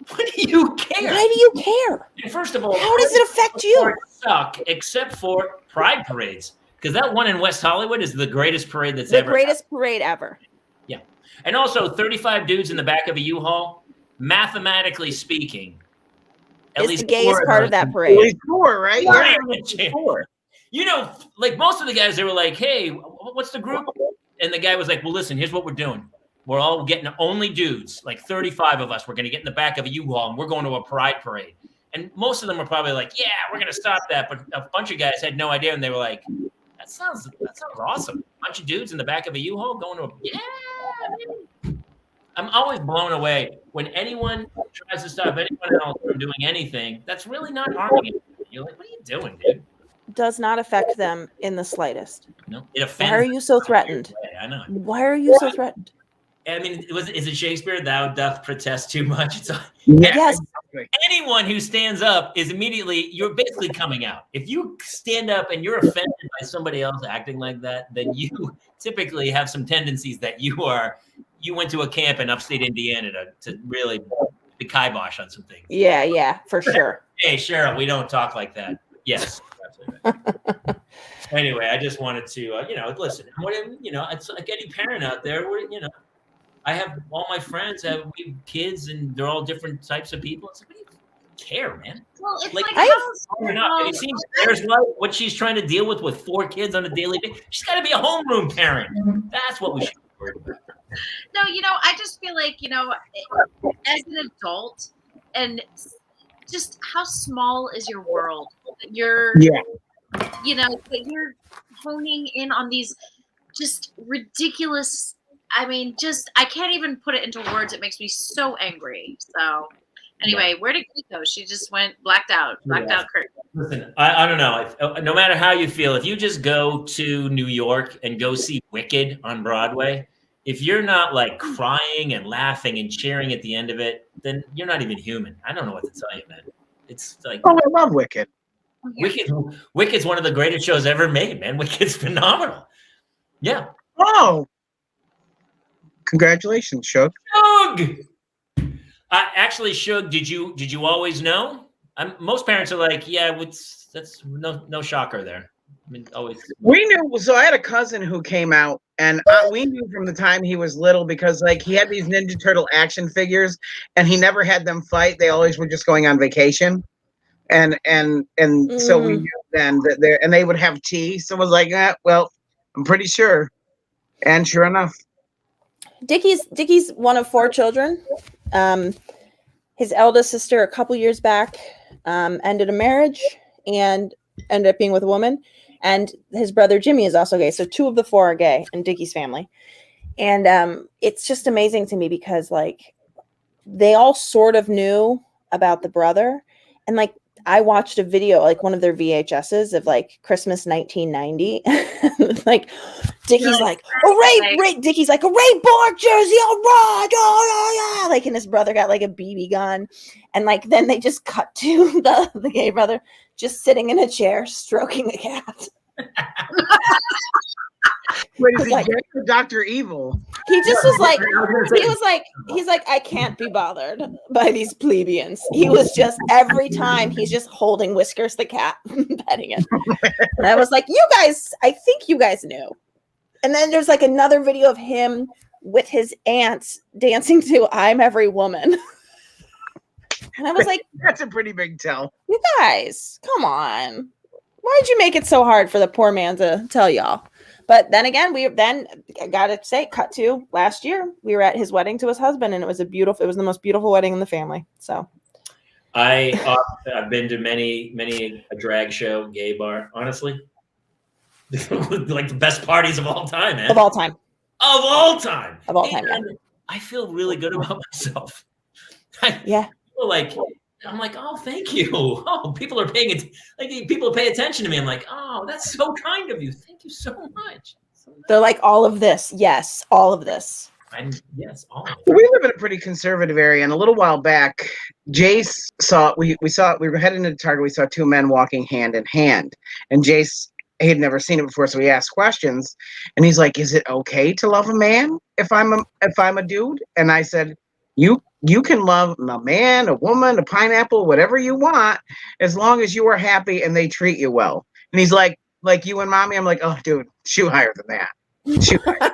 Why do you care? Why do you care? And first of all, how does it affect you? Suck, except for pride parades. Because that one in West Hollywood is the greatest parade that's ever. The greatest parade ever. Yeah. And also 35 dudes in the back of a U-Haul, mathematically speaking. It's the gayest part of that parade. Four, right? Yeah. You know, like most of the guys, they were like, hey, what's the group? And the guy was like, well, listen, here's what we're doing. We're all getting only dudes, like 35 of us. We're going to get in the back of a U-Haul and we're going to a pride parade. And most of them were probably like, yeah, we're going to stop that. But a bunch of guys had no idea. And they were like, that sounds awesome. A bunch of dudes in the back of a U-Haul going to I'm always blown away when anyone tries to stop anyone else from doing anything that's really not harming you. You're like, what are you doing, dude? Does not affect them in the slightest. No, it offends. Why are you so threatened? I know. Why are you so threatened? I mean, is it Shakespeare? Thou doth protest too much. It's Yes. anyone who stands up is immediately, you're basically coming out. If you stand up and you're offended by somebody else acting like that, then you typically have some tendencies that you went to a camp in upstate Indiana to really the kibosh on some things. Yeah, for sure. Hey, Cheryl, we don't talk like that. Yes. Anyway, I just wanted to, listen, it's like any parent out there, I have all my friends have kids and they're all different types of people. It's like, what do you care, man? Well, it's Like, like it seems there's what she's trying to deal with 4 kids on a daily basis. She's got to be a homeroom parent. That's what we should be worried about. No, I just feel like, as an adult, and just how small is your world? You're, that you're honing in on these just ridiculous. I mean, I can't even put it into words. It makes me so angry. So anyway, where did Kate go? She just went blacked out Kurt. Listen, I don't know. No matter how you feel, if you just go to New York and go see Wicked on Broadway, if you're not like crying and laughing and cheering at the end of it, then you're not even human. I don't know what to tell you, man. It's like, I love Wicked. Wicked's one of the greatest shows ever made, man. Wicked's phenomenal. Yeah. Oh, congratulations, Shug. Shug! Actually, Shug, did you always know? Most parents are like, yeah, that's no shocker there. I mean, always. We knew. So I had a cousin who came out, and we knew from the time he was little because, like, he had these Ninja Turtle action figures, and he never had them fight. They always were just going on vacation, and so we knew then that they would have tea. So I was like, well, I'm pretty sure, and sure enough. Dickie's one of 4 children. His eldest sister, a couple years back, ended a marriage and ended up being with a woman. And his brother Jimmy is also gay. So 2 of the 4 are gay in Dickie's family. And it's just amazing to me because, like, they all sort of knew about the brother. And, like, I watched a video, like one of their VHSs of like Christmas 1990. Like Dickie's like, Dickie's like, a Ray Bork jersey, all right, oh, yeah. Like, and his brother got like a BB gun. And like, then they just cut to the gay brother just sitting in a chair, stroking a cat. Wait, is he like, Dr. Evil? He just was like, he's like, I can't be bothered by these plebeians. He was just, every time he's just holding Whiskers the cat, petting it. And I was like, you guys, I think you guys knew. And then there's like another video of him with his aunts dancing to I'm Every Woman. And I was like, that's a pretty big tell. You guys, come on. Why'd you make it so hard for the poor man to tell y'all? But then again, I gotta say, cut to last year, we were at his wedding to his husband, and it was the most beautiful wedding in the family. So, I've been to many a drag show, gay bar. Honestly, like the best parties of all time, man. Of all time. Yeah. I feel really good about myself. I'm like, oh, thank you. Oh, people are people pay attention to me. I'm like, oh, that's so kind of you. Thank you so much. They're like, all of this. Yes, all of this. Yes, all of it. We live in a pretty conservative area, and a little while back, Jace we were heading into Target. We saw 2 men walking hand in hand, and Jace, he had never seen it before, so he asked questions, and he's like, "Is it okay to love a man if I'm a dude?" And I said, You can love a man, a woman, a pineapple, whatever you want, as long as you are happy and they treat you well. And he's like you and mommy. I'm like, oh, dude, shoot higher than that. Shoot higher.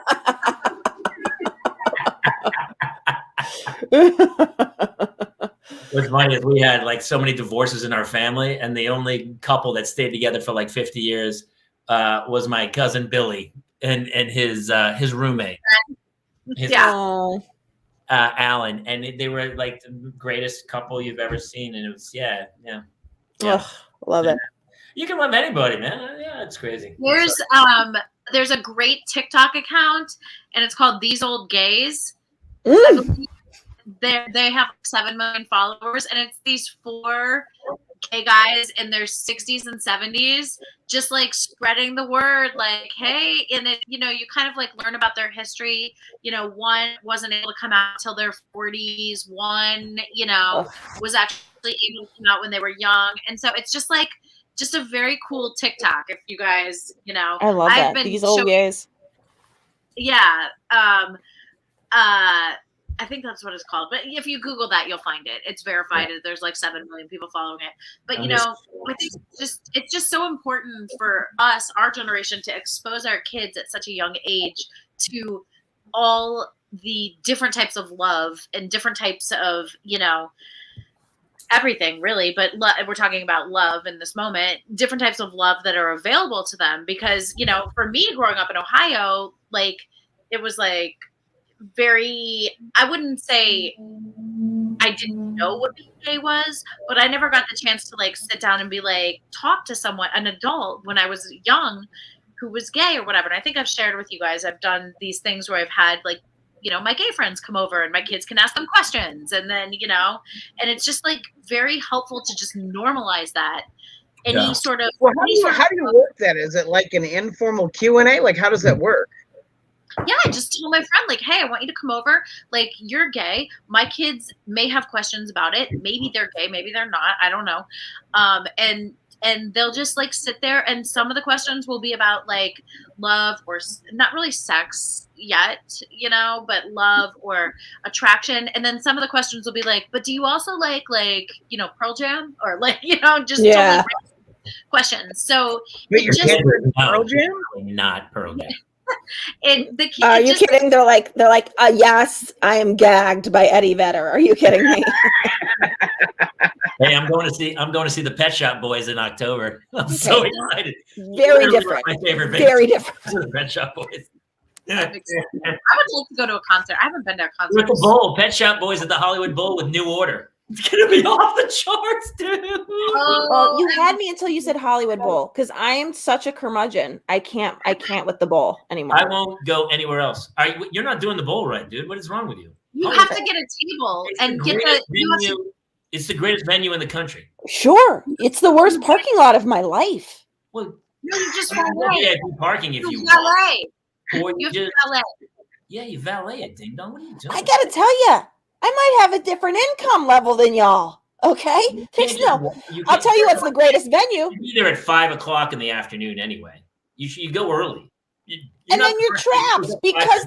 What's funny is we had like so many divorces in our family, and the only couple that stayed together for like 50 years was my cousin Billy and his roommate. Alan, and they were like the greatest couple you've ever seen, and it was Ugh, love it. You can love anybody, man. Yeah, it's crazy. There's a great TikTok account, and it's called These Old Gays, I believe they have 7 million followers, and it's these 4 gay guys in their 60s and 70s just like spreading the word, like, hey, and it, you kind of like learn about their history. One wasn't able to come out until their 40s. One, was actually able to come out when they were young. And so it's just like a very cool TikTok. If you guys, I love that. These old gays. Yeah. I think that's what it's called. But if you Google that, you'll find it. It's verified. Yeah. There's like 7 million people following it. But, I think it's just so important for us, our generation, to expose our kids at such a young age to all the different types of love and different types of, everything really. But we're talking about love in this moment, different types of love that are available to them. Because, for me growing up in Ohio, like it was like, I wouldn't say I didn't know what being gay was, but I never got the chance to like sit down and be like, talk to someone, an adult when I was young who was gay or whatever. And I think I've shared with you guys, I've done these things where I've had like, my gay friends come over and my kids can ask them questions. And then, and it's just like very helpful to just normalize that. Any sort of, well, how do you work that? Is it like an informal Q&A? Like, how does that work? Yeah, I just told my friend, like, hey, I want you to come over. Like, you're gay. My kids may have questions about it. Maybe they're gay. Maybe they're not. I don't know. And they'll just, like, sit there. And some of the questions will be about, like, love or not really sex yet, but love or attraction. And then some of the questions will be like, but do you also like Pearl Jam? Or, like, just totally questions. So but your kids are Pearl Jam? Not Pearl Jam. Are you kidding? They're like, yes, I am gagged by Eddie Vedder. Are you kidding me? Hey, I'm going to see the Pet Shop Boys in October. I'm so excited. Very different. My favorite band. Very different. The Pet Shop Boys. I would like to go to a concert. I haven't been to a concert. With the Bowl, Pet Shop Boys at the Hollywood Bowl with New Order. It's gonna be off the charts, dude. Well, you had me until you said Hollywood Bowl, because I am such a curmudgeon. I can't with the bowl anymore. I won't go anywhere else. You're not doing the bowl right, dude. What is wrong with you? You have to get a table and get the venue. It's the greatest venue in the country. Sure, it's the worst parking lot of my life. Well, no, you just valet. Parking if you valet. Or you just valet. Yeah, you valet it, ding dong. What are you doing? I gotta tell you, I might have a different income level than y'all. Okay, I'll tell you what's the greatest venue. You're there at 5 o'clock in the afternoon anyway. You go early. And then you're trapped because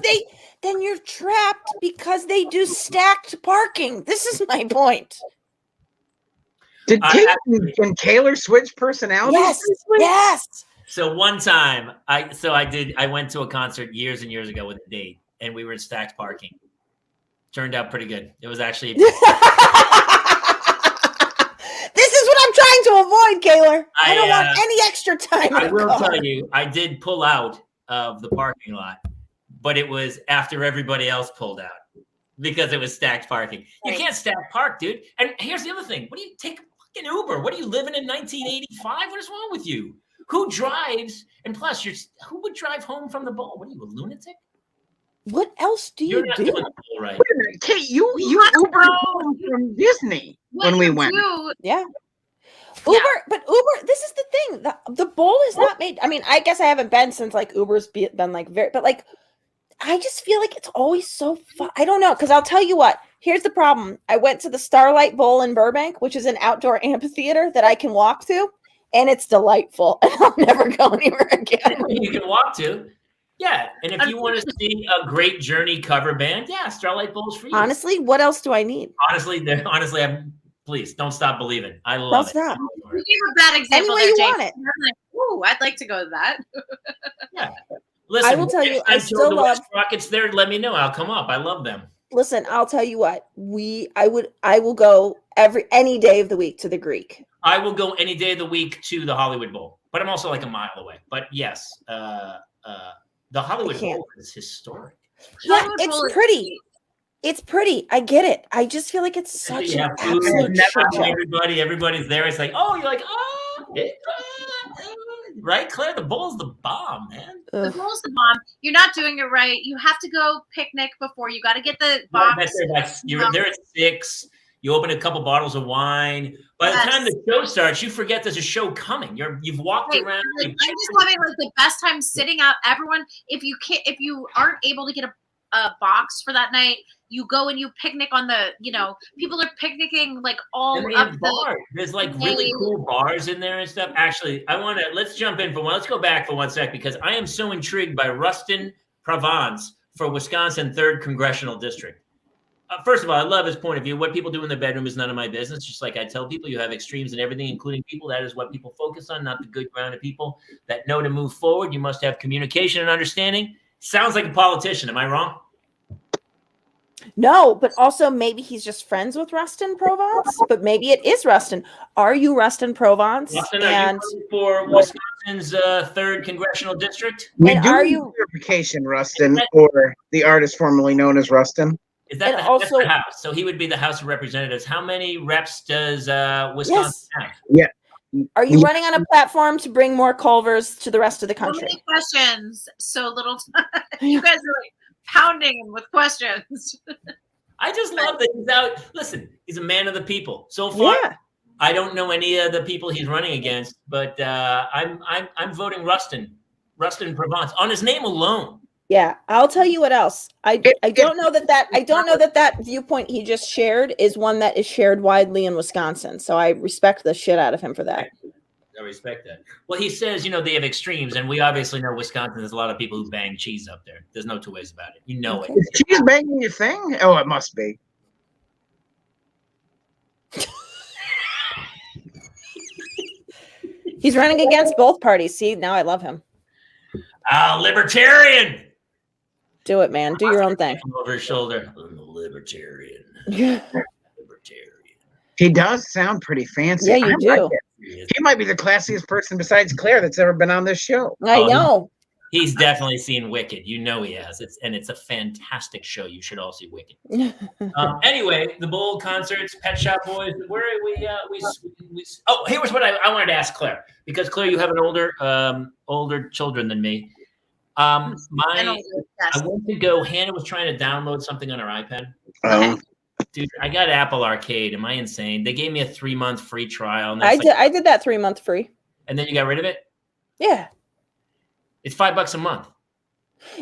they do stacked parking. This is my point. Did Taylor switch personalities? Yes. So one time, I went to a concert years and years ago with a date, and we were in stacked parking. Turned out pretty good. It was actually. This is what I'm trying to avoid, Kaylor. I don't want any extra time. I will tell you, I did pull out of the parking lot, but it was after everybody else pulled out because it was stacked parking. You can't stack park, dude. And here's the other thing: what do you take a fucking Uber? What are you living in 1985? What is wrong with you? Who drives? And plus, who would drive home from the bowl? What are you, a lunatic? What else do you do? Doing the bowl right. Kate, you Ubered home from Disney when we went. Yeah. Uber, but Uber, this is the thing. The bowl is not made. I mean, I guess I haven't been since like Uber's been like but like, I just feel like it's always so fun. I don't know. Cause I'll tell you what, here's the problem. I went to the Starlight Bowl in Burbank, which is an outdoor amphitheater that I can walk to. And it's delightful. And I'll never go anywhere again. You can walk to. Yeah. And if you want to see a great Journey cover band, Starlight Bowl's for you. Honestly, what else do I need? Honestly, please don't stop believing. I love it. Stop. You gave a bad example Anyway, there, you want Jake. it. Ooh, I'd like to go to that. Yeah. Listen, I will tell you, I still love West Rockets there. Let me know. I'll come up. I love them. Listen, I'll tell you what. I will go any day of the week to the Greek. I will go any day of the week to the Hollywood Bowl, but I'm also like a mile away. But yes, the Hollywood Bowl is historic. Yeah, it's pretty. It's pretty. I get it. I just feel like it's such an absolute everybody's there. It's like, oh, you're like, oh, right, Claire? The bowl's the bomb, man. The Ugh. bowl's the bomb. You're not doing it right. You have to go picnic before. You got to get the box. You're there at 6. You open a couple bottles of wine. By the time the show starts, you forget there's a show coming. You've walked around. I'm just having like the best time sitting out. Everyone, if you aren't able to get a box for that night, you go and you picnic on the. People are picnicking like all of bars. There's like really cool bars in there and stuff. Actually, let's jump in for one. Let's go back for 1 sec because I am so intrigued by Rustin Provence for Wisconsin 3rd Congressional District. First of all, I love his point of view. What people do in the bedroom is none of my business. Just like I tell people, you have extremes in everything, including people. That is what people focus on, not the good grounded people that know to move forward. You must have communication and understanding. Sounds like a politician. Am I wrong? No, but also maybe he's just friends with Rustin Provence, but maybe it is Rustin. Are you Rustin Provence? Rustin, are you for Wisconsin's 3rd Congressional District? We do need verification, Rustin, or the artist formerly known as Rustin. Is that that's the House? So he would be the House of Representatives. How many reps does Wisconsin have? Yeah. Are you running on a platform to bring more Culvers to the rest of the country? So many questions, so little time. You guys are like pounding him with questions. I just love that he's out. Listen, he's a man of the people. So far, I don't know any of the people he's running against, but I'm voting Rustin Provence on his name alone. Yeah, I'll tell you what else. I don't know that viewpoint he just shared is one that is shared widely in Wisconsin. So I respect the shit out of him for that. I respect that. Well, he says, they have extremes, and we obviously know Wisconsin. There's a lot of people who bang cheese up there. There's no two ways about it. You know it. Is cheese banging your thing? Oh, it must be. He's running against both parties. See, now I love him. Libertarian. Do it, man. Do your own thing. Over his shoulder. I'm a libertarian. Libertarian. He does sound pretty fancy. Yeah, you do. He might be the classiest person besides Claire that's ever been on this show. I know. He's definitely seen Wicked. You know he has. It's a fantastic show. You should all see Wicked. Anyway, the Bold concerts, Pet Shop Boys. Where are we? Oh, here was what I wanted to ask Claire, because Claire, you have an older children than me. I went to go. Hannah was trying to download something on her iPad. Dude, I got Apple Arcade. Am I insane? They gave me a 3-month free trial. And I did that 3-month free. And then you got rid of it? Yeah. It's $5 a month.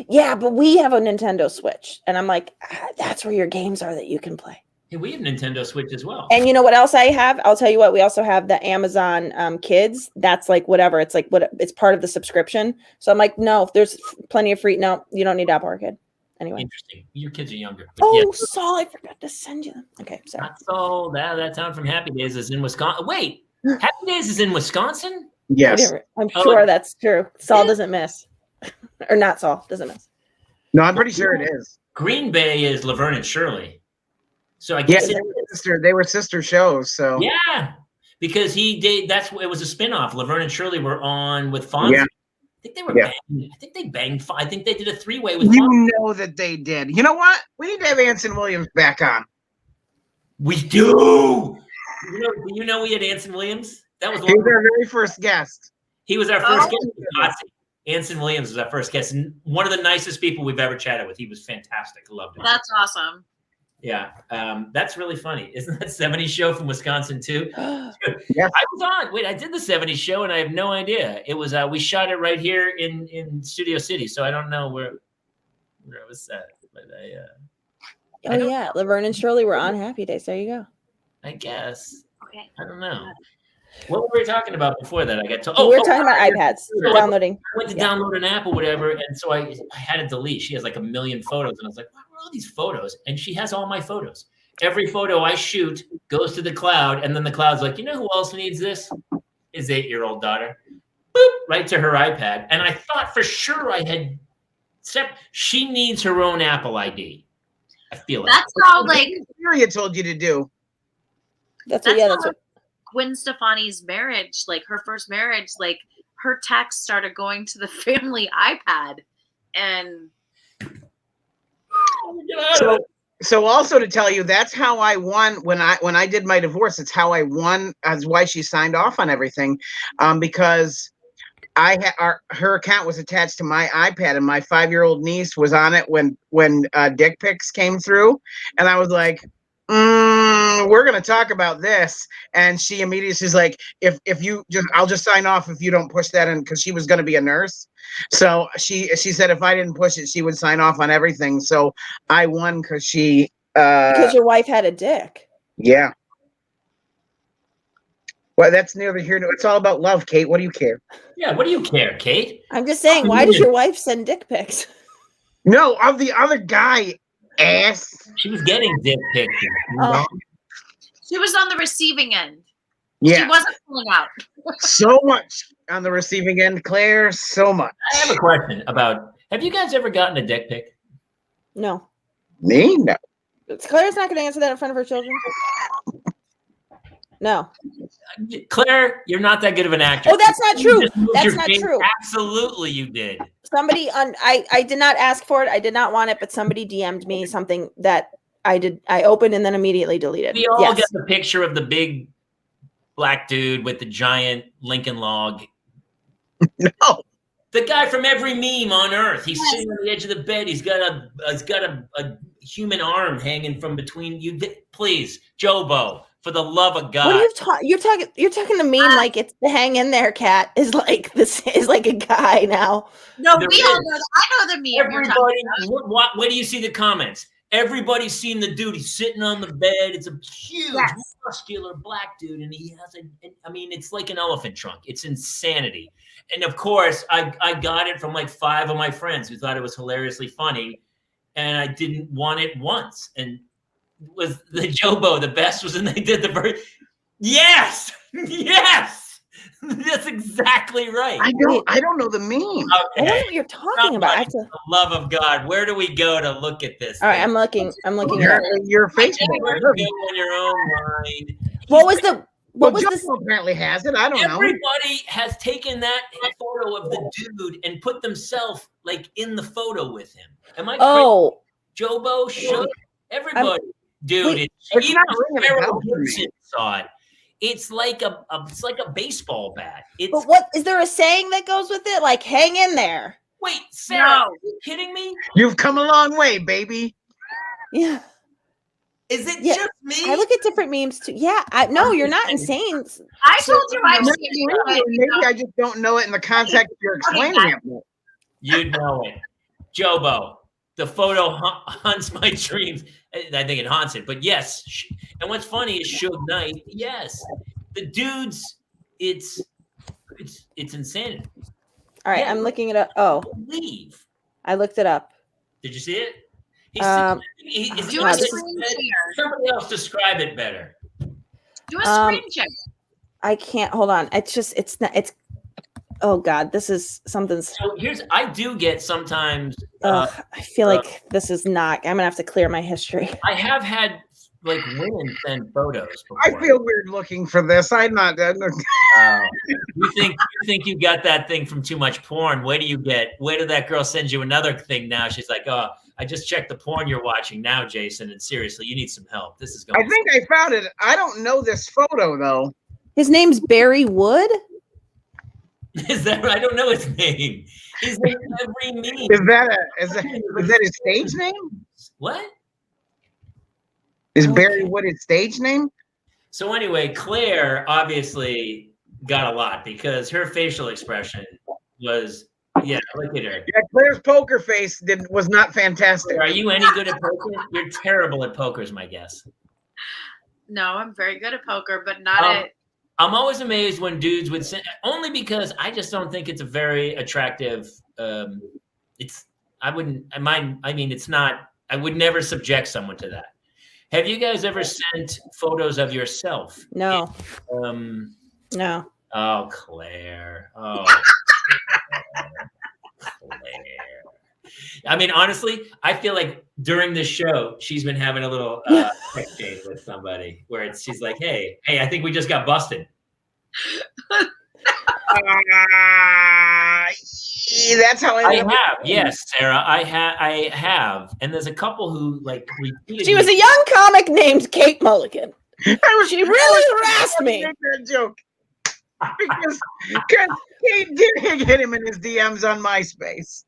Yeah, but we have a Nintendo Switch. And I'm like, that's where your games are that you can play. Hey, we have Nintendo Switch as well. And you know what else I have? I'll tell you what. We also have the Amazon Kids. That's like whatever. It's like it's part of the subscription. So I'm like, no, there's plenty of free. No, you don't need Apple Arcade. Anyway. Interesting. Your kids are younger. Saul, I forgot to send you them. Okay, sorry. Not Saul. That town from Happy Days is in Wisconsin. Wait, Happy Days is in Wisconsin? Yes. I'm sure that's true. Saul doesn't miss. Or not Saul, doesn't miss. No, I'm pretty sure it is. Green Bay is Laverne and Shirley. So I guess they were sister shows. So yeah, because it was a spinoff. Laverne and Shirley were on with Fonzie. Yeah. I think they were banging. I think they banged. I think they did a 3-way with. You know that they did. You know what? We need to have Anson Williams back on. We do. You know we had Anson Williams. He was our very first guest. He was our first guest. Anson Williams was our first guest, and one of the nicest people we've ever chatted with. He was fantastic. I loved him. That's awesome. Yeah, that's really funny. Isn't that 70s show from Wisconsin too? Yes. I was on. Wait, I did the 70s show, and I have no idea. It was we shot it right here in Studio City, so I don't know where it was set. But yeah, Laverne and Shirley were on Happy Days. There you go. I guess. Okay. I don't know. What were we talking about before that? I got to. We were talking about iPads. Downloading. I went to download an app or whatever, and so I had to delete. She has like 1 million photos, and I was like, "What are all these photos?" And she has all my photos. Every photo I shoot goes to the cloud, and then the cloud's like, "You know who else needs this? His 8-year-old daughter." Boop, right to her iPad. And I thought for sure I had. Except she needs her own Apple ID. I feel like that's how Syria told you to do. That's what. Gwen Stefani's marriage, like her first marriage, like her texts started going to the family iPad, and so also to tell you, that's how I won when I did my divorce. It's how I won, as why she signed off on everything, because her account was attached to my iPad, and my 5-year-old niece was on it when dick pics came through, and I was like, we're gonna talk about this. And she immediately, she's like, if you just, I'll just sign off if you don't push that in, because she was gonna be a nurse. So she said if I didn't push it, she would sign off on everything. So I won because she Because your wife had a dick. yeah. Well, that's neither here nor. It's all about love, Kate. What do you care? Yeah, what do you care, Kate? I'm just saying, why does your wife send dick pics? No, of the other guy, ass. She was getting dick pics. Oh. She was on the receiving end. Yeah. She wasn't pulling out. So much on the receiving end, Claire. So much. I have a question about, have you guys ever gotten a dick pic? No. Me? No. Claire's not going to answer that in front of her children. No. Claire, you're not that good of an actress. Oh, that's not true. You just moved That's your not face. true. Absolutely, you did. Somebody I did not ask for it. I did not want it, but somebody DM'd me something that I opened and then immediately deleted. We all Yes. get the picture of the big black dude with the giant Lincoln log. No. The guy from every meme on earth. He's sitting on the edge of the bed. He's got a human arm hanging from between you. Please, Jobo, for the love of God. What are you talking? You're talking to me like it's the hang in there cat is like this is like a guy now. No, There we all is. know. I know the meme. you're Everybody, talking about. where do you see the comments? Everybody's seen the dude. He's sitting on the bed. It's a huge, Yes. muscular black dude, and he has it's like an elephant trunk. It's insanity. And of course, I got it from like 5 of my friends who thought it was hilariously funny, and I didn't want it once. And was the Jobo the best? Was when they did the bird. Yes, yes. That's exactly right. I don't know the meme. I don't know what you're talking about. I have to, For the love of God, where do we go to look at this? all right, I'm looking it up. Apparently your Where Facebook. do you go on your own mind? What was this? Joe apparently has it. I don't know. Everybody has taken that photo of the dude and put themselves like in the photo with him. Am I Oh, crazy? Jobo should. Everybody, dude. wait, it's even not ringing a Farrell bell for me. Gibson saw it. It's like a baseball bat. It's but what is there a saying that goes with it? Like hang in there. wait, Sarah, No. are you kidding me? You've come a long way, baby. Yeah. Is it Yeah, just me? I look at different memes too. Yeah, no, you're not insane. I told you I've Maybe, seen it. maybe I just don't know it in the context you're explaining it. You know it. Jobo, the photo haunts my dreams. I think it haunts it, but yes. And what's funny is Suge Knight. Yes, the dudes. It's insanity. All right, Yeah. I'm looking it up. Oh, Leave. I looked it up. Did you see it? Do Do a this is- screen share. Somebody else describe it better. Do a screen share. I can't hold on. It's not. Oh God, this is something's. So I do get sometimes. I feel like this is not. I'm gonna have to clear my history. I have had like women send photos. Before. I feel weird looking for this. I'm not. You think you got that thing from too much porn? Where did that girl send you another thing now? She's like, oh, I just checked the porn you're watching now, Jason. And seriously, you need some help. This is going. I think I found it. I don't know this photo though. His name's Barry Wood. Is that? I don't know his name. He's in every meme. Is that his stage name? What? Is Barry Wood his stage name? So anyway, Claire obviously got a lot because her facial expression was, yeah, look at her. Yeah, Claire's poker face was not fantastic. Are you any good at poker? You're terrible at poker, is my guess. No, I'm very good at poker, but not at. I'm always amazed when dudes would send, only because I just don't think it's a very attractive. I would never subject someone to that. Have you guys ever sent photos of yourself? No. No. Oh, Claire. Oh, Claire. I mean, honestly, I feel like during this show, she's been having a little exchange with somebody where she's like, hey, I think we just got busted. That's how I have. Yes, Sarah, I have. And there's a couple who like repeatedly. She was a young comic named Kate Mulligan. She really harassed me. That joke. Because did hit him in his DMs on MySpace.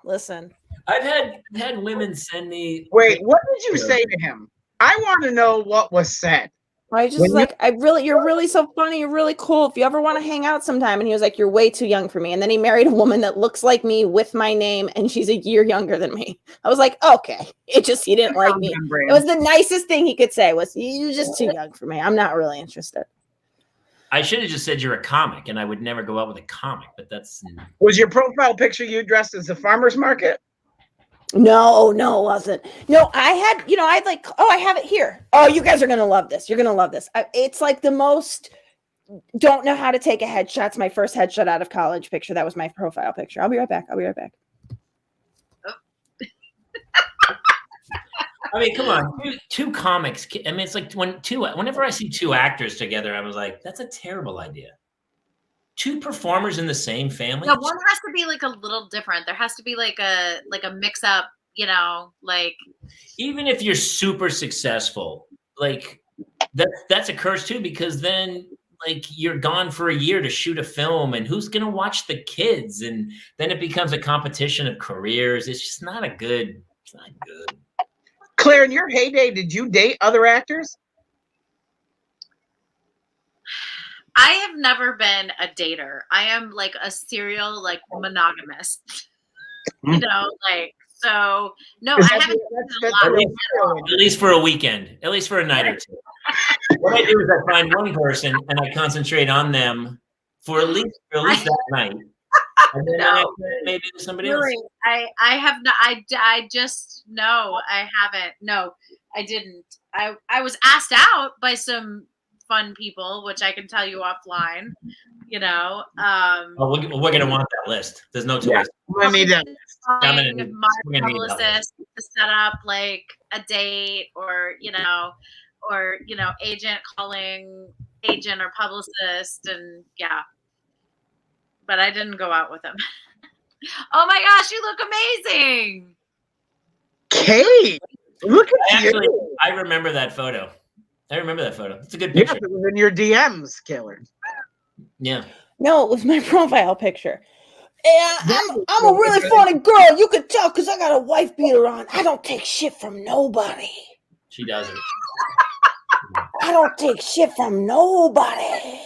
Listen. I've had women send me. Wait, what did you say to him? I want to know what was said. I just was like, you're really so funny. You're really cool. If you ever want to hang out sometime. And he was like, you're way too young for me. And then he married a woman that looks like me with my name. And she's a year younger than me. I was like, okay. He didn't like me. It was the nicest thing he could say was, you're just too young for me. I'm not really interested. I should have just said you're a comic and I would never go out with a comic, but that's. Was your profile picture you dressed as a farmer's market? No, it wasn't. No, I had, I'd like, I have it here. Oh, you guys are going to love this. You're going to love this. It's like the most don't know how to take a headshot. It's my first headshot out of college picture. That was my profile picture. I'll be right back. I mean, come on, two comics. I mean, it's like whenever I see two actors together, I was like, that's a terrible idea. Two performers in the same family. No, one has to be like a little different. There has to be like a mix up, like. Even if you're super successful, like that's a curse too, because then like you're gone for a year to shoot a film, and who's gonna watch the kids? And then it becomes a competition of careers. It's just not good. It's not good. Claire, in your heyday, did you date other actors? I have never been a dater. I am like a serial monogamist. So no, I haven't. At least for a weekend, at least for a night or two. What I do is I find one person and I concentrate on them for at least that night. And then maybe somebody else. I have not. I just no. I haven't. No, I didn't. I was asked out by some fun people, which I can tell you offline. We're gonna want that list. There's no choice. I need that. My publicist to set up like a date, or agent calling agent or publicist, and yeah. But I didn't go out with him. Oh my gosh, you look amazing. Kate, look at you. I remember that photo. It's a good picture. Yes, it was in your DMs, Killer. Yeah. No, it was my profile picture. Yeah, I'm a really funny girl. You could tell because I got a wife beater on. I don't take shit from nobody. She doesn't. I don't take shit from nobody.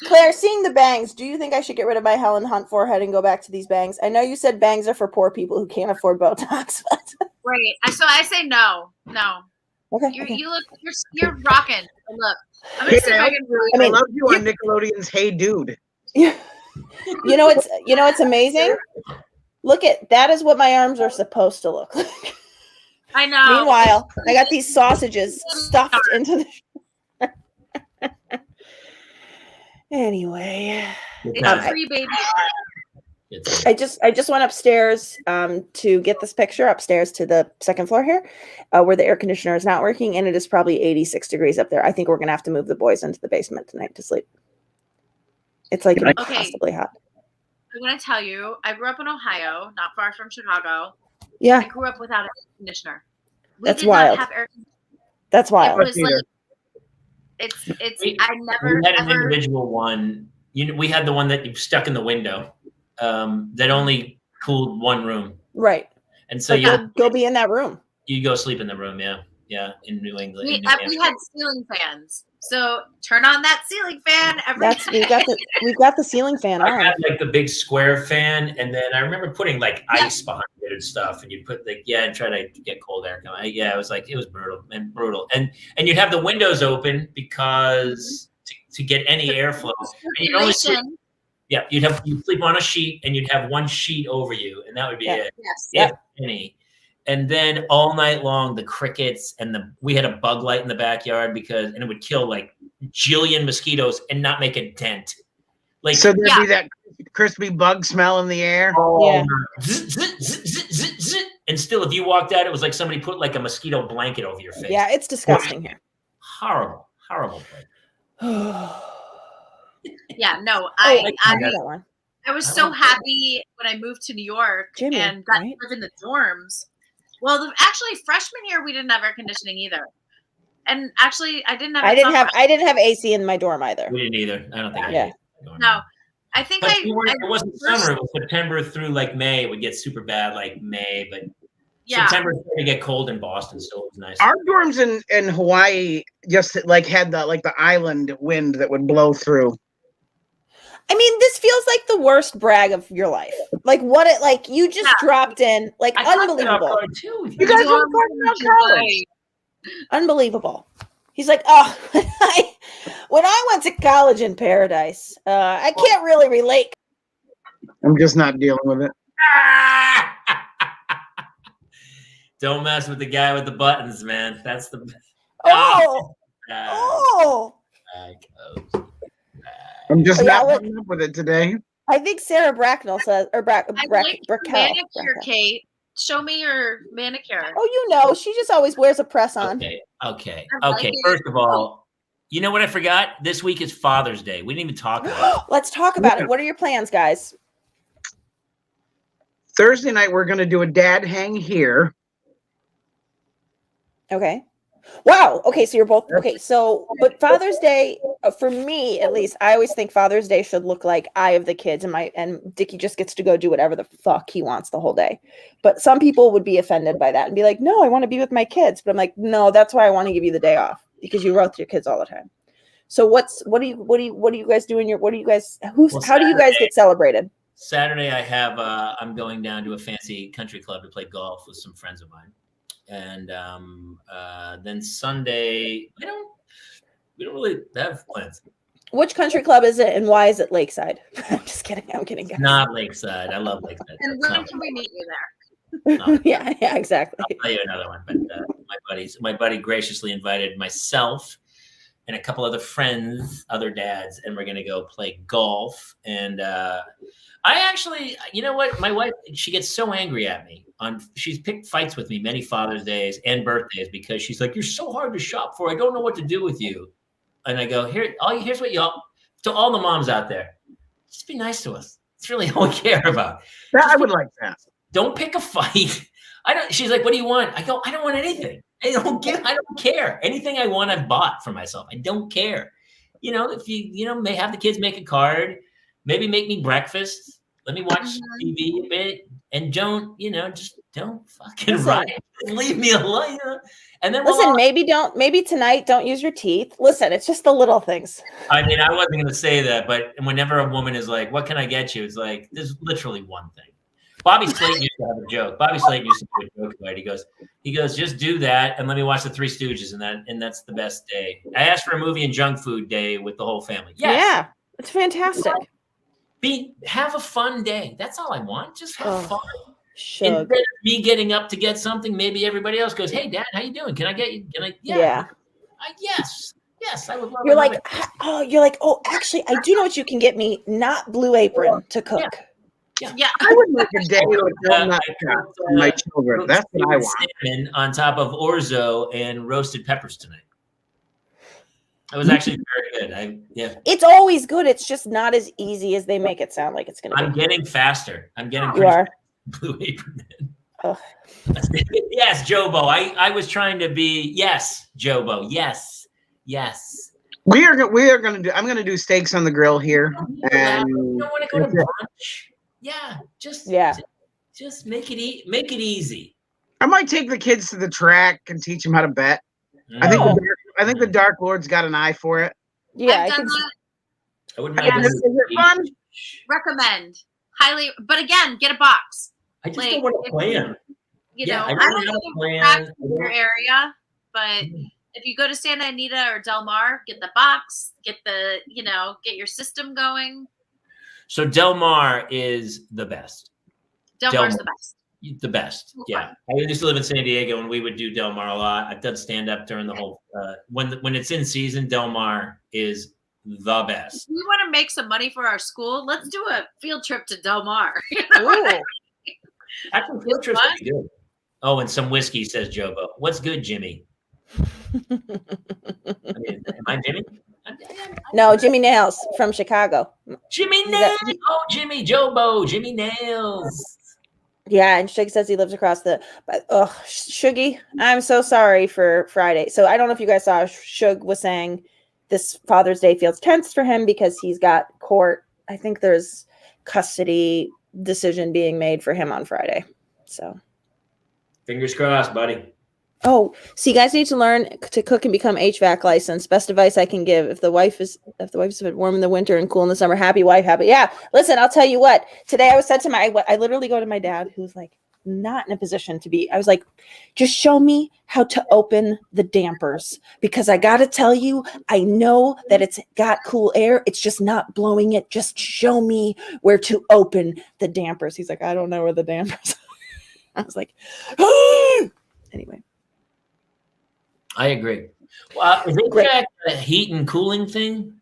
Claire, seeing the bangs, do you think I should get rid of my Helen Hunt forehead and go back to these bangs? I know you said bangs are for poor people who can't afford Botox, but right. So I say no. Okay. You're rocking. Look, I'm gonna see if I can. I love you on Nickelodeon's Hey Dude. Yeah. It's amazing. Look that is what my arms are supposed to look like. I know. Meanwhile, I got these sausages stuffed into the. Anyway, it's free baby. I just went upstairs to get this picture upstairs to the second floor here, where the air conditioner is not working, and it is probably 86 degrees up there. I think we're gonna have to move the boys into the basement tonight to sleep. It's like impossibly hot. I'm gonna tell you, I grew up in Ohio, not far from Chicago. Yeah, I grew up without air conditioner. That's wild. Not have air conditioner. That's wild. It was like, I never we had an individual one. We had the one that you stuck in the window that only cooled one room. Right. And so you go be in that room. You go sleep in the room, yeah, in New England. We had ceiling fans, so turn on that ceiling fan every day. We've got the ceiling fan on. I had like the big square fan, and then I remember putting like ice behind it and stuff, and you put and try to get cold air coming. Yeah, it was brutal, and you'd have the windows open because to get any airflow. And you'd only sleep, you'd sleep on a sheet, and you'd have one sheet over you, and that would be it. Yes. If any. And then all night long, the crickets we had a bug light in the backyard and it would kill like jillion mosquitoes and not make a dent. Like, so there'd be that crispy bug smell in the air. Yeah. And still, if you walked out, it was like somebody put like a mosquito blanket over your face. Yeah, it's disgusting here. Horrible place. Yeah, no, I was so happy when I moved to New York and got to live in the dorms. Well, actually, freshman year we didn't have air conditioning either, and actually I didn't have. I didn't have AC in my dorm either. We didn't either. I don't think. No, I think But I it wasn't first- summer. It was September through like May. It would get super bad like May, but Yeah. September started to get cold in Boston, so it was nice. Our dorms in Hawaii just like had the island wind that would blow through. I mean, this feels like the worst brag of your life. Like you just dropped in, like I thought that unbelievable. off guard, too. You guys were talking about college. Unbelievable. He's like, oh, when I went to college in Paradise, I can't really relate. I'm just not dealing with it. Don't mess with the guy with the buttons, man. That's the Oh, I'm just Oh, yeah, not what- putting up with it today. I think Sarah Bracknell says, or I like your Brackel. manicure, Kate. Show me your manicure. Oh, you know, she just always wears a press on. Okay. I like it. First of all, you know what I forgot? This week is Father's Day. We didn't even talk about it. Let's talk about it. What are your plans, guys? Thursday night, we're going to do a dad hang here. Okay. Wow. Okay. So you're both okay. So, but Father's Day, for me at least, I always think Father's Day should look like I have the kids, and Dickie just gets to go do whatever the fuck he wants the whole day. But some people would be offended by that and be like, "No, I want to be with my kids." But I'm like, "No, that's why I want to give you the day off, because you wrote to your kids all the time." So what do you guys do in your how do you guys get celebrated? Saturday, I have I'm going down to a fancy country club to play golf with some friends of mine. And then Sunday, we don't really have plans. Which country club is it, and why is it Lakeside? I'm just kidding. I'm kidding. Guys. Not Lakeside. I love Lakeside. And It's when not- can we meet you there? no. yeah, exactly. I'll tell you another one. But my buddy graciously invited myself and a couple other friends, other dads, and we're gonna go play golf. And I actually, you know what? My wife, she gets so angry at me. She's picked fights with me many Father's Days and birthdays because she's like, "You're so hard to shop for. I don't know what to do with you." And I go, here's what y'all, to all the moms out there, just be nice to us. It's really all we care about. I would like that. Don't pick a fight. She's like, "What do you want?" I go, "I don't want anything. I don't care. Anything I want, I've bought for myself. I don't care. If you may have the kids make a card, maybe make me breakfast. Let me watch TV a bit, and just don't fucking ride. Leave me alone. And then maybe tonight don't use your teeth. Listen, it's just the little things. I mean, I wasn't going to say that, but whenever a woman is like, "What can I get you?" It's like, there's literally one thing. Bobby Slayton used to have a joke. Bobby Slayton used to do a joke about it. He goes, "Just do that and let me watch the Three Stooges, and that's the best day." I asked for a movie and junk food day with the whole family. Yes. Yeah, it's fantastic. Have a fun day. That's all I want. Just have fun. Shug. Instead of me getting up to get something, maybe everybody else goes, "Hey, Dad, how you doing? Can I get you?" Yeah. Yes, I would love. You're like, oh, actually, I do know what you can get me. Not Blue Apron to cook. Yeah. I would make a day with donut shop for my children. That's what I want. Salmon on top of orzo and roasted peppers tonight. It was actually very good. It's always good. It's just not as easy as they make it sound like it's going to be. I'm getting faster. I'm getting You are. Blue Apron Man. Ugh. Yes, Jobo. I was trying to be Jobo. Yes. We are going to do. I'm going to do steaks on the grill here, and You don't want to go to brunch. Yeah, just make it easy. I might take the kids to the track and teach them how to bet. Mm. I think the Dark Lord's got an eye for it. Yeah, I've done that. I wouldn't Yes. mind Is it fun? Recommend highly, but again, get a box. I just don't want to plan. I I don't don't have know a the plan. tracks in your area, but if you go to Santa Anita or Del Mar, get the box, get your system going. So Del Mar is the best. Del Mar's the best. The best. Yeah. I used to live in San Diego and we would do Del Mar a lot. I've done stand up during the whole when it's in season, Del Mar is the best. If we want to make some money for our school, let's do a field trip to Del Mar. Ooh. Actually, field trips would be good. Oh, and some whiskey, says Jobo. What's good, Jimmy? Am I Jimmy? No, Jimmy Nails from Chicago. Jimmy Nails. Oh, Jimmy Jobo. Jimmy Nails. Yeah, and Shug says he lives across the. But Shuggy, I'm so sorry for Friday. So I don't know if you guys saw. Shug was saying this Father's Day feels tense for him because he's got court I think there's custody decision being made for him on Friday. So Fingers crossed, buddy. oh, so you guys need to learn to cook and become HVAC licensed. Best advice I can give. If the wife's been warm in the winter and cool in the summer, happy wife, happy. Yeah. Listen, I'll tell you what. Today I was said to I literally go to my dad, who's like not in a position to be. I was like, just show me how to open the dampers, because I got to tell you, I know that it's got cool air. It's just not blowing it. Just show me where to open the dampers. He's like, I don't know where the dampers are. I was like, anyway. I agree. Well, is HVAC a heat and cooling thing?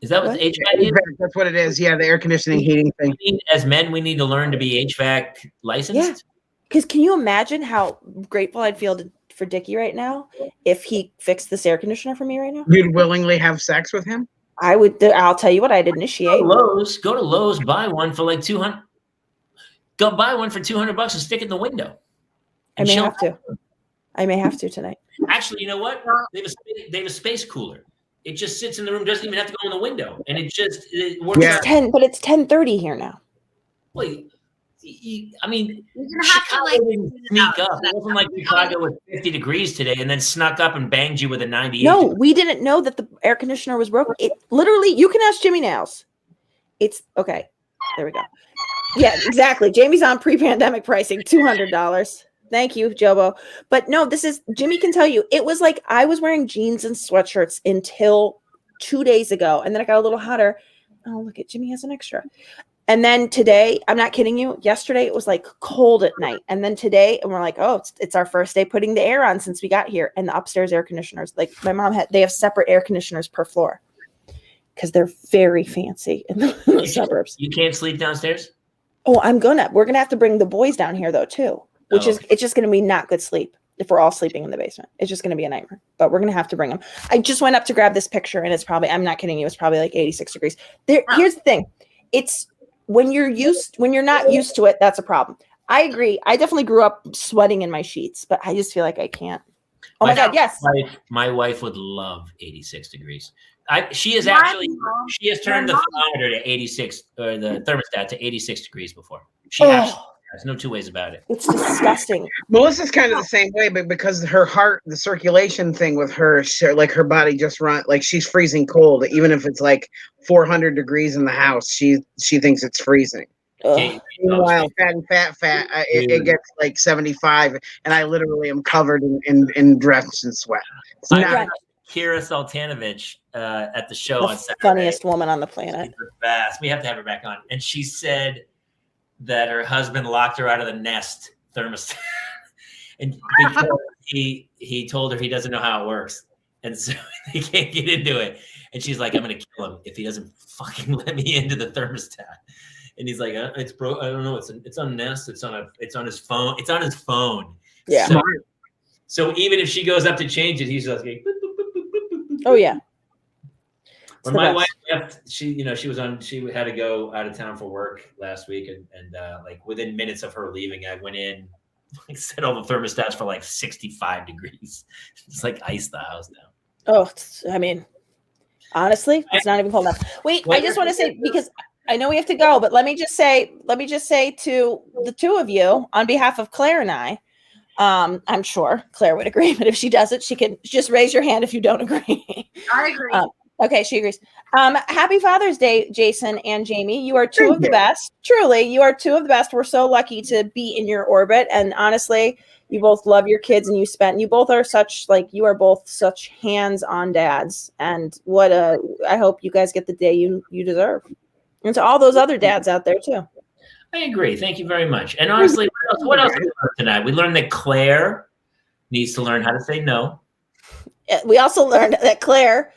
Is that what the HVAC is? That's what it is. Yeah, the air conditioning, heating thing. As men, we need to learn to be HVAC licensed. Yeah. Because can you imagine how grateful I'd feel for Dickie right now if he fixed this air conditioner for me right now? You'd willingly have sex with him? I would. I'll tell you what, I'd initiate. Go to Lowe's, buy one for like $200. Go buy one for $200 and stick it in the window. I may have to. I may have to tonight. Actually, you know what? They have a space cooler. It just sits in the room, doesn't even have to go in the window, and it works. Yeah. It's 10:30 here now. Well, I mean, Chicago didn't sneak up. It wasn't like Chicago was 50 degrees today and then snuck up and banged you with a 98. No, we didn't know that the air conditioner was broken. It literally, you can ask Jimmy Nails. It's okay. There we go. Yeah, exactly. Jamie's on pre-pandemic pricing, $200. Thank you, Jobo. But no, Jimmy can tell you, it was like I was wearing jeans and sweatshirts until 2 days ago. And then it got a little hotter. Oh, look at Jimmy has an extra. And then today, I'm not kidding you. Yesterday, it was like cold at night. And then today, and we're like, oh, it's our first day putting the air on since we got here. And the upstairs air conditioners, like my mom they have separate air conditioners per floor because they're very fancy in the suburbs. You can't sleep downstairs? Oh, we're going to have to bring the boys down here though, too. It's just going to be not good sleep if we're all sleeping in the basement. It's just going to be a nightmare, but we're going to have to bring them. I just went up to grab this picture and I'm not kidding you. It's probably like 86 degrees. Here's the thing. It's when you're not used to it, that's a problem. I agree. I definitely grew up sweating in my sheets, but I just feel like I can't. Oh my God. Yes. My wife would love 86 degrees. She has turned the thermometer to 86 or the thermostat to 86 degrees before. There's no two ways about it. It's disgusting. Melissa's kind of the same way, but because her heart, the circulation thing with her, like her body just like she's freezing cold. Even if it's like 400 degrees in the house, she thinks it's freezing. Meanwhile, fat, it gets like 75, and I literally am covered in drenched in sweat. It's not. Kira Sultanovich at the show on Saturday. Funniest woman on the planet. We have to have her back on. And she said that her husband locked her out of the Nest thermostat, and because he told her he doesn't know how it works, and so he can't get into it. And she's like, "I'm gonna kill him if he doesn't fucking let me into the thermostat." And he's like, "It's broke. I don't know. It's on Nest. It's on his phone. It's on his phone." Yeah. So even if she goes up to change it, he's just like, boop, boop, boop, boop, boop, boop. "Oh yeah." When my wife left, she had to go out of town for work last week, and like within minutes of her leaving, I went in, like set all the thermostats for like 65 degrees. It's like ice the house now. Oh, I mean, honestly, it's not even cold enough. Wait, I just want to say, because I know we have to go, but let me just say to the two of you on behalf of Claire and I, I'm sure Claire would agree, but if she doesn't, she can just raise your hand if you don't agree. I agree. Okay, she agrees. Happy Father's Day, Jason and Jamie. You are two of the best. Truly, you are two of the best. We're so lucky to be in your orbit. And honestly, you both love your kids, and you both are you are both such hands-on dads. And I hope you guys get the day you deserve. And to all those other dads out there too. I agree. Thank you very much. And honestly, what else did we learn tonight? We learned that Claire needs to learn how to say no. We also learned that Claire,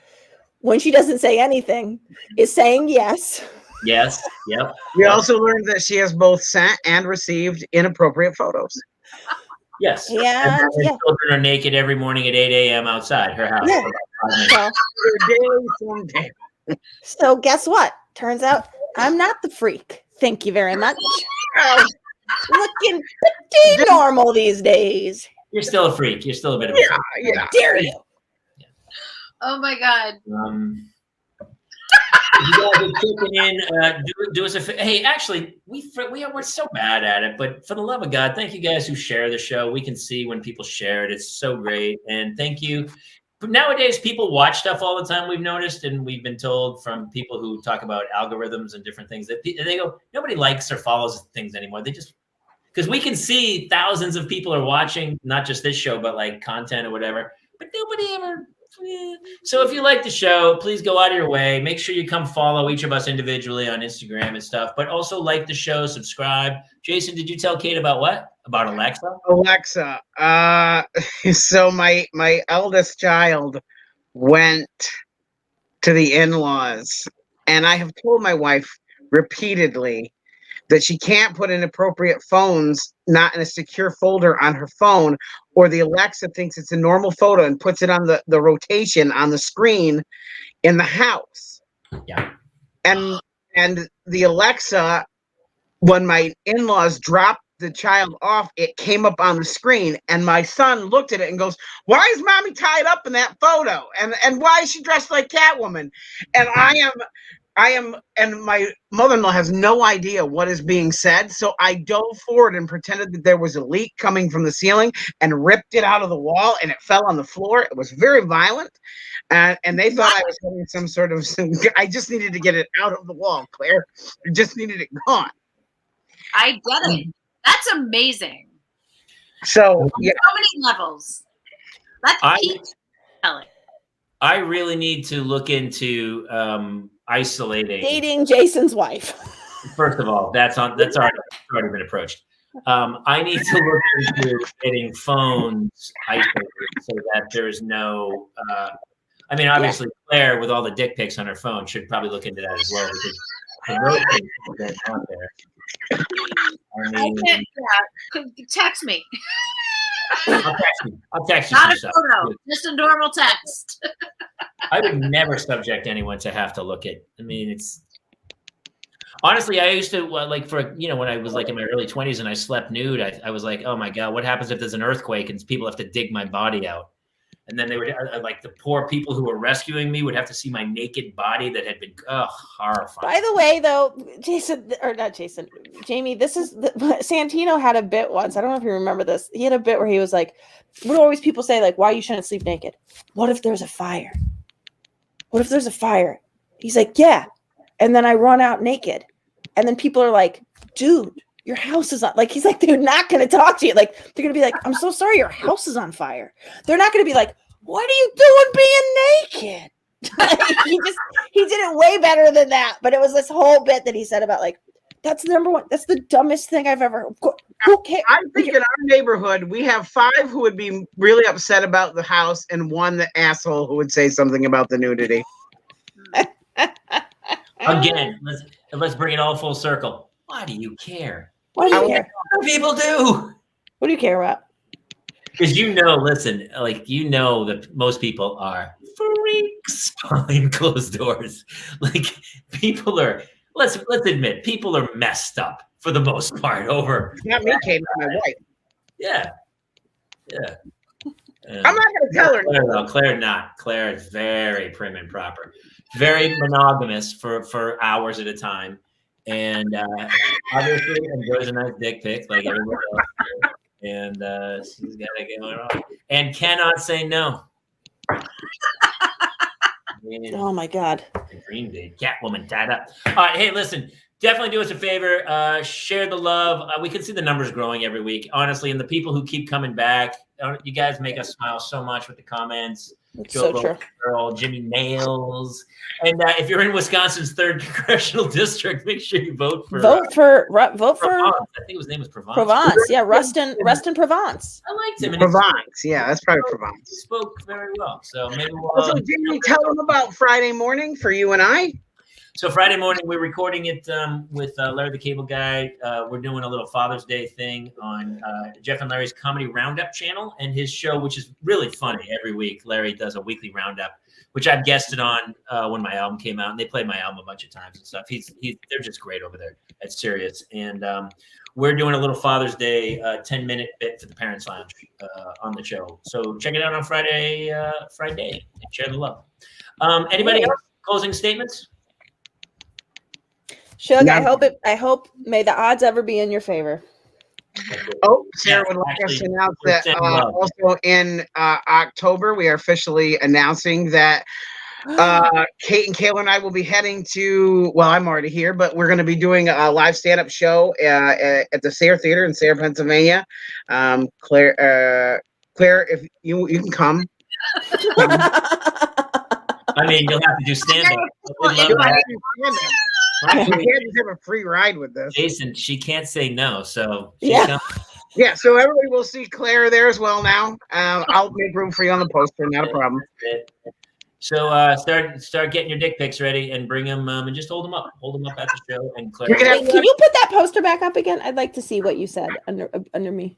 when she doesn't say anything, is saying yes. Yes. Yep. We also learned that she has both sent and received inappropriate photos. Yes. Yeah. And her children are naked every morning at 8 a.m. outside her house. Yeah. So guess what? Turns out I'm not the freak. Thank you very much. Looking pretty normal these days. You're still a freak. You're still a bit of a freak. Yeah. Dare you? Oh my God. you guys are chipping in, do us a hey. Actually, we're so bad at it, but for the love of God, thank you guys who share the show. We can see when people share it. It's so great, and thank you. But nowadays, people watch stuff all the time. We've noticed, and we've been told from people who talk about algorithms and different things that they go, nobody likes or follows things anymore. They just because we can see thousands of people are watching, not just this show, but like content or whatever. But nobody ever. So if you like the show, please go out of your way. Make sure you come follow each of us individually on Instagram and stuff, but also like the show, subscribe. Jason, did you tell Kate about what? About Alexa? Alexa. So my eldest child went to the in-laws, and I have told my wife repeatedly that she can't put inappropriate phones not in a secure folder on her phone, or the Alexa thinks it's a normal photo and puts it on the rotation on the screen in the house. Yeah. And the Alexa, when my in-laws dropped the child off, it came up on the screen, and my son looked at it and goes, "Why is mommy tied up in that photo? And why is she dressed like Catwoman?" And I am, and my mother-in-law has no idea what is being said. So I dove forward and pretended that there was a leak coming from the ceiling and ripped it out of the wall, and it fell on the floor. It was very violent. And they thought I was having some sort of, I just needed to get it out of the wall, Claire. I just needed it gone. I get it. That's amazing. So, yeah. So many levels. That's peak telling. I really need to look into isolating. Dating Jason's wife. First of all, that's already been approached. I need to look into getting phones isolated so that there's no. I mean, obviously, Claire, with all the dick pics on her phone, should probably look into that as well, because the those things that are out there. I mean, I can't. Text me. I'll text you. Not a photo, just a normal text. I would never subject anyone to have to look at. I mean, it's honestly, I used to like for when I was like in my early 20s and I slept nude. I was like, oh my god, what happens if there's an earthquake and people have to dig my body out? And then they would like the poor people who were rescuing me would have to see my naked body that had been horrifying. By the way, though, Jamie, this is Santino had a bit once. I don't know if you remember this. He had a bit where he was like, "What do always people say? Like, why you shouldn't sleep naked? What if there's a fire? What if there's a fire?" He's like, "Yeah," and then I run out naked, and then people are like, "Dude, your house is on," like, he's like, they're not going to talk to you. Like, they're going to be like, "I'm so sorry, your house is on fire." They're not going to be like, "What are you doing being naked?" he did it way better than that. But it was this whole bit that he said about like, that's the number one. That's the dumbest thing I've ever. Who cares? I think in our neighborhood, we have 5 who would be really upset about the house and 1 asshole who would say something about the nudity. Again, let's bring it all full circle. Why do you care? What do you care? What do people do? What do you care about? Because listen, like that most people are freaks behind closed doors. Like people are. Let's admit, people are messed up for the most part over. Not me, Kate, my wife. Yeah. I'm not going to tell her. Claire, though, Claire is very prim and proper, very monogamous for hours at a time, and obviously enjoys a nice dick pic like everybody else does. And she's got to get it on and cannot say no. Oh my god. Green Day, Catwoman tied up. All right, hey, listen, definitely do us a favor. Share the love. We can see the numbers growing every week, honestly, and the people who keep coming back. You guys make us smile so much with the comments. It's so true. Girl, Jimmy Nails. And if you're in Wisconsin's 3rd congressional district, make sure you vote for Provence. I think his name was Provence. Provence. Yeah, Rustin Provence. I liked him. Provence. Yeah, that's probably Provence. He spoke very well. So maybe Also, didn't you tell them about Friday morning for you and I? So Friday morning, we're recording it with Larry the Cable Guy. We're doing a little Father's Day thing on Jeff and Larry's Comedy Roundup channel and his show, which is really funny. Every week, Larry does a weekly roundup, which I've guested on when my album came out, and they played my album a bunch of times and stuff. They're just great over there at Sirius. And we're doing a little Father's Day 10-minute bit for the Parents Lounge on the show. So check it out on Friday, and share the love. Anybody else? Closing statements? Shug, Yeah. I hope may the odds ever be in your favor. Oh, Sarah Yeah, would like us to actually, announce we're that sending love. also in October, we are officially announcing that Kate and Kayla and I will be heading to, well, I'm already here, but we're going to be doing a live stand-up show at the Sayre Theater in Sayre, Pennsylvania. Claire, if you can come. I mean, you'll have to do stand-up. Well, We'd love You to have- can't just have a free ride with this. Jason, she can't say no, so she's Yeah. coming. Yeah, so everybody will see Claire there as well now. I'll make room for you on the poster, not a problem. So start getting your dick pics ready and bring them and just hold them up at the show. And Claire, We can have- Wait, can you put that poster back up again? I'd like to see what you said under me.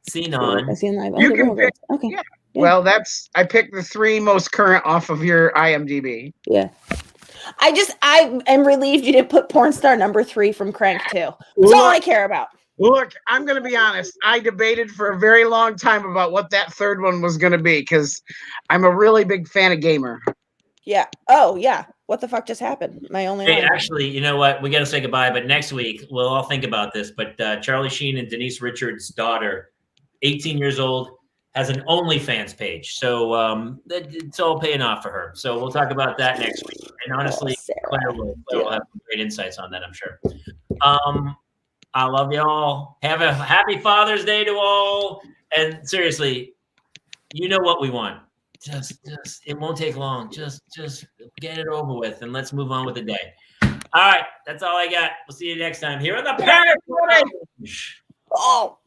seen I on. see in live. You Oh, can the pick- okay. yeah. Well, I picked the 3 most current off of your IMDb. Yeah. I am relieved you didn't put porn star number 3 from Crank 2. That's all I care about. Look, I'm going to be honest. I debated for a very long time about what that 3rd one was going to be because I'm a really big fan of Gamer. Yeah. Oh, yeah. What the fuck just happened? My only Hey, line. actually, you know what? We got to say goodbye, but next week we'll all think about this. But Charlie Sheen and Denise Richards' daughter, 18 years old, has an OnlyFans page. So it's all paying off for her. So we'll talk about that next week. And honestly, Claire will have some great insights on that, I'm sure. I love y'all. Have a happy Father's Day to all. And seriously, you know what we want. Just it won't take long. Just get it over with and let's move on with the day. All right, that's all I got. We'll see you next time here on the Parental. Oh.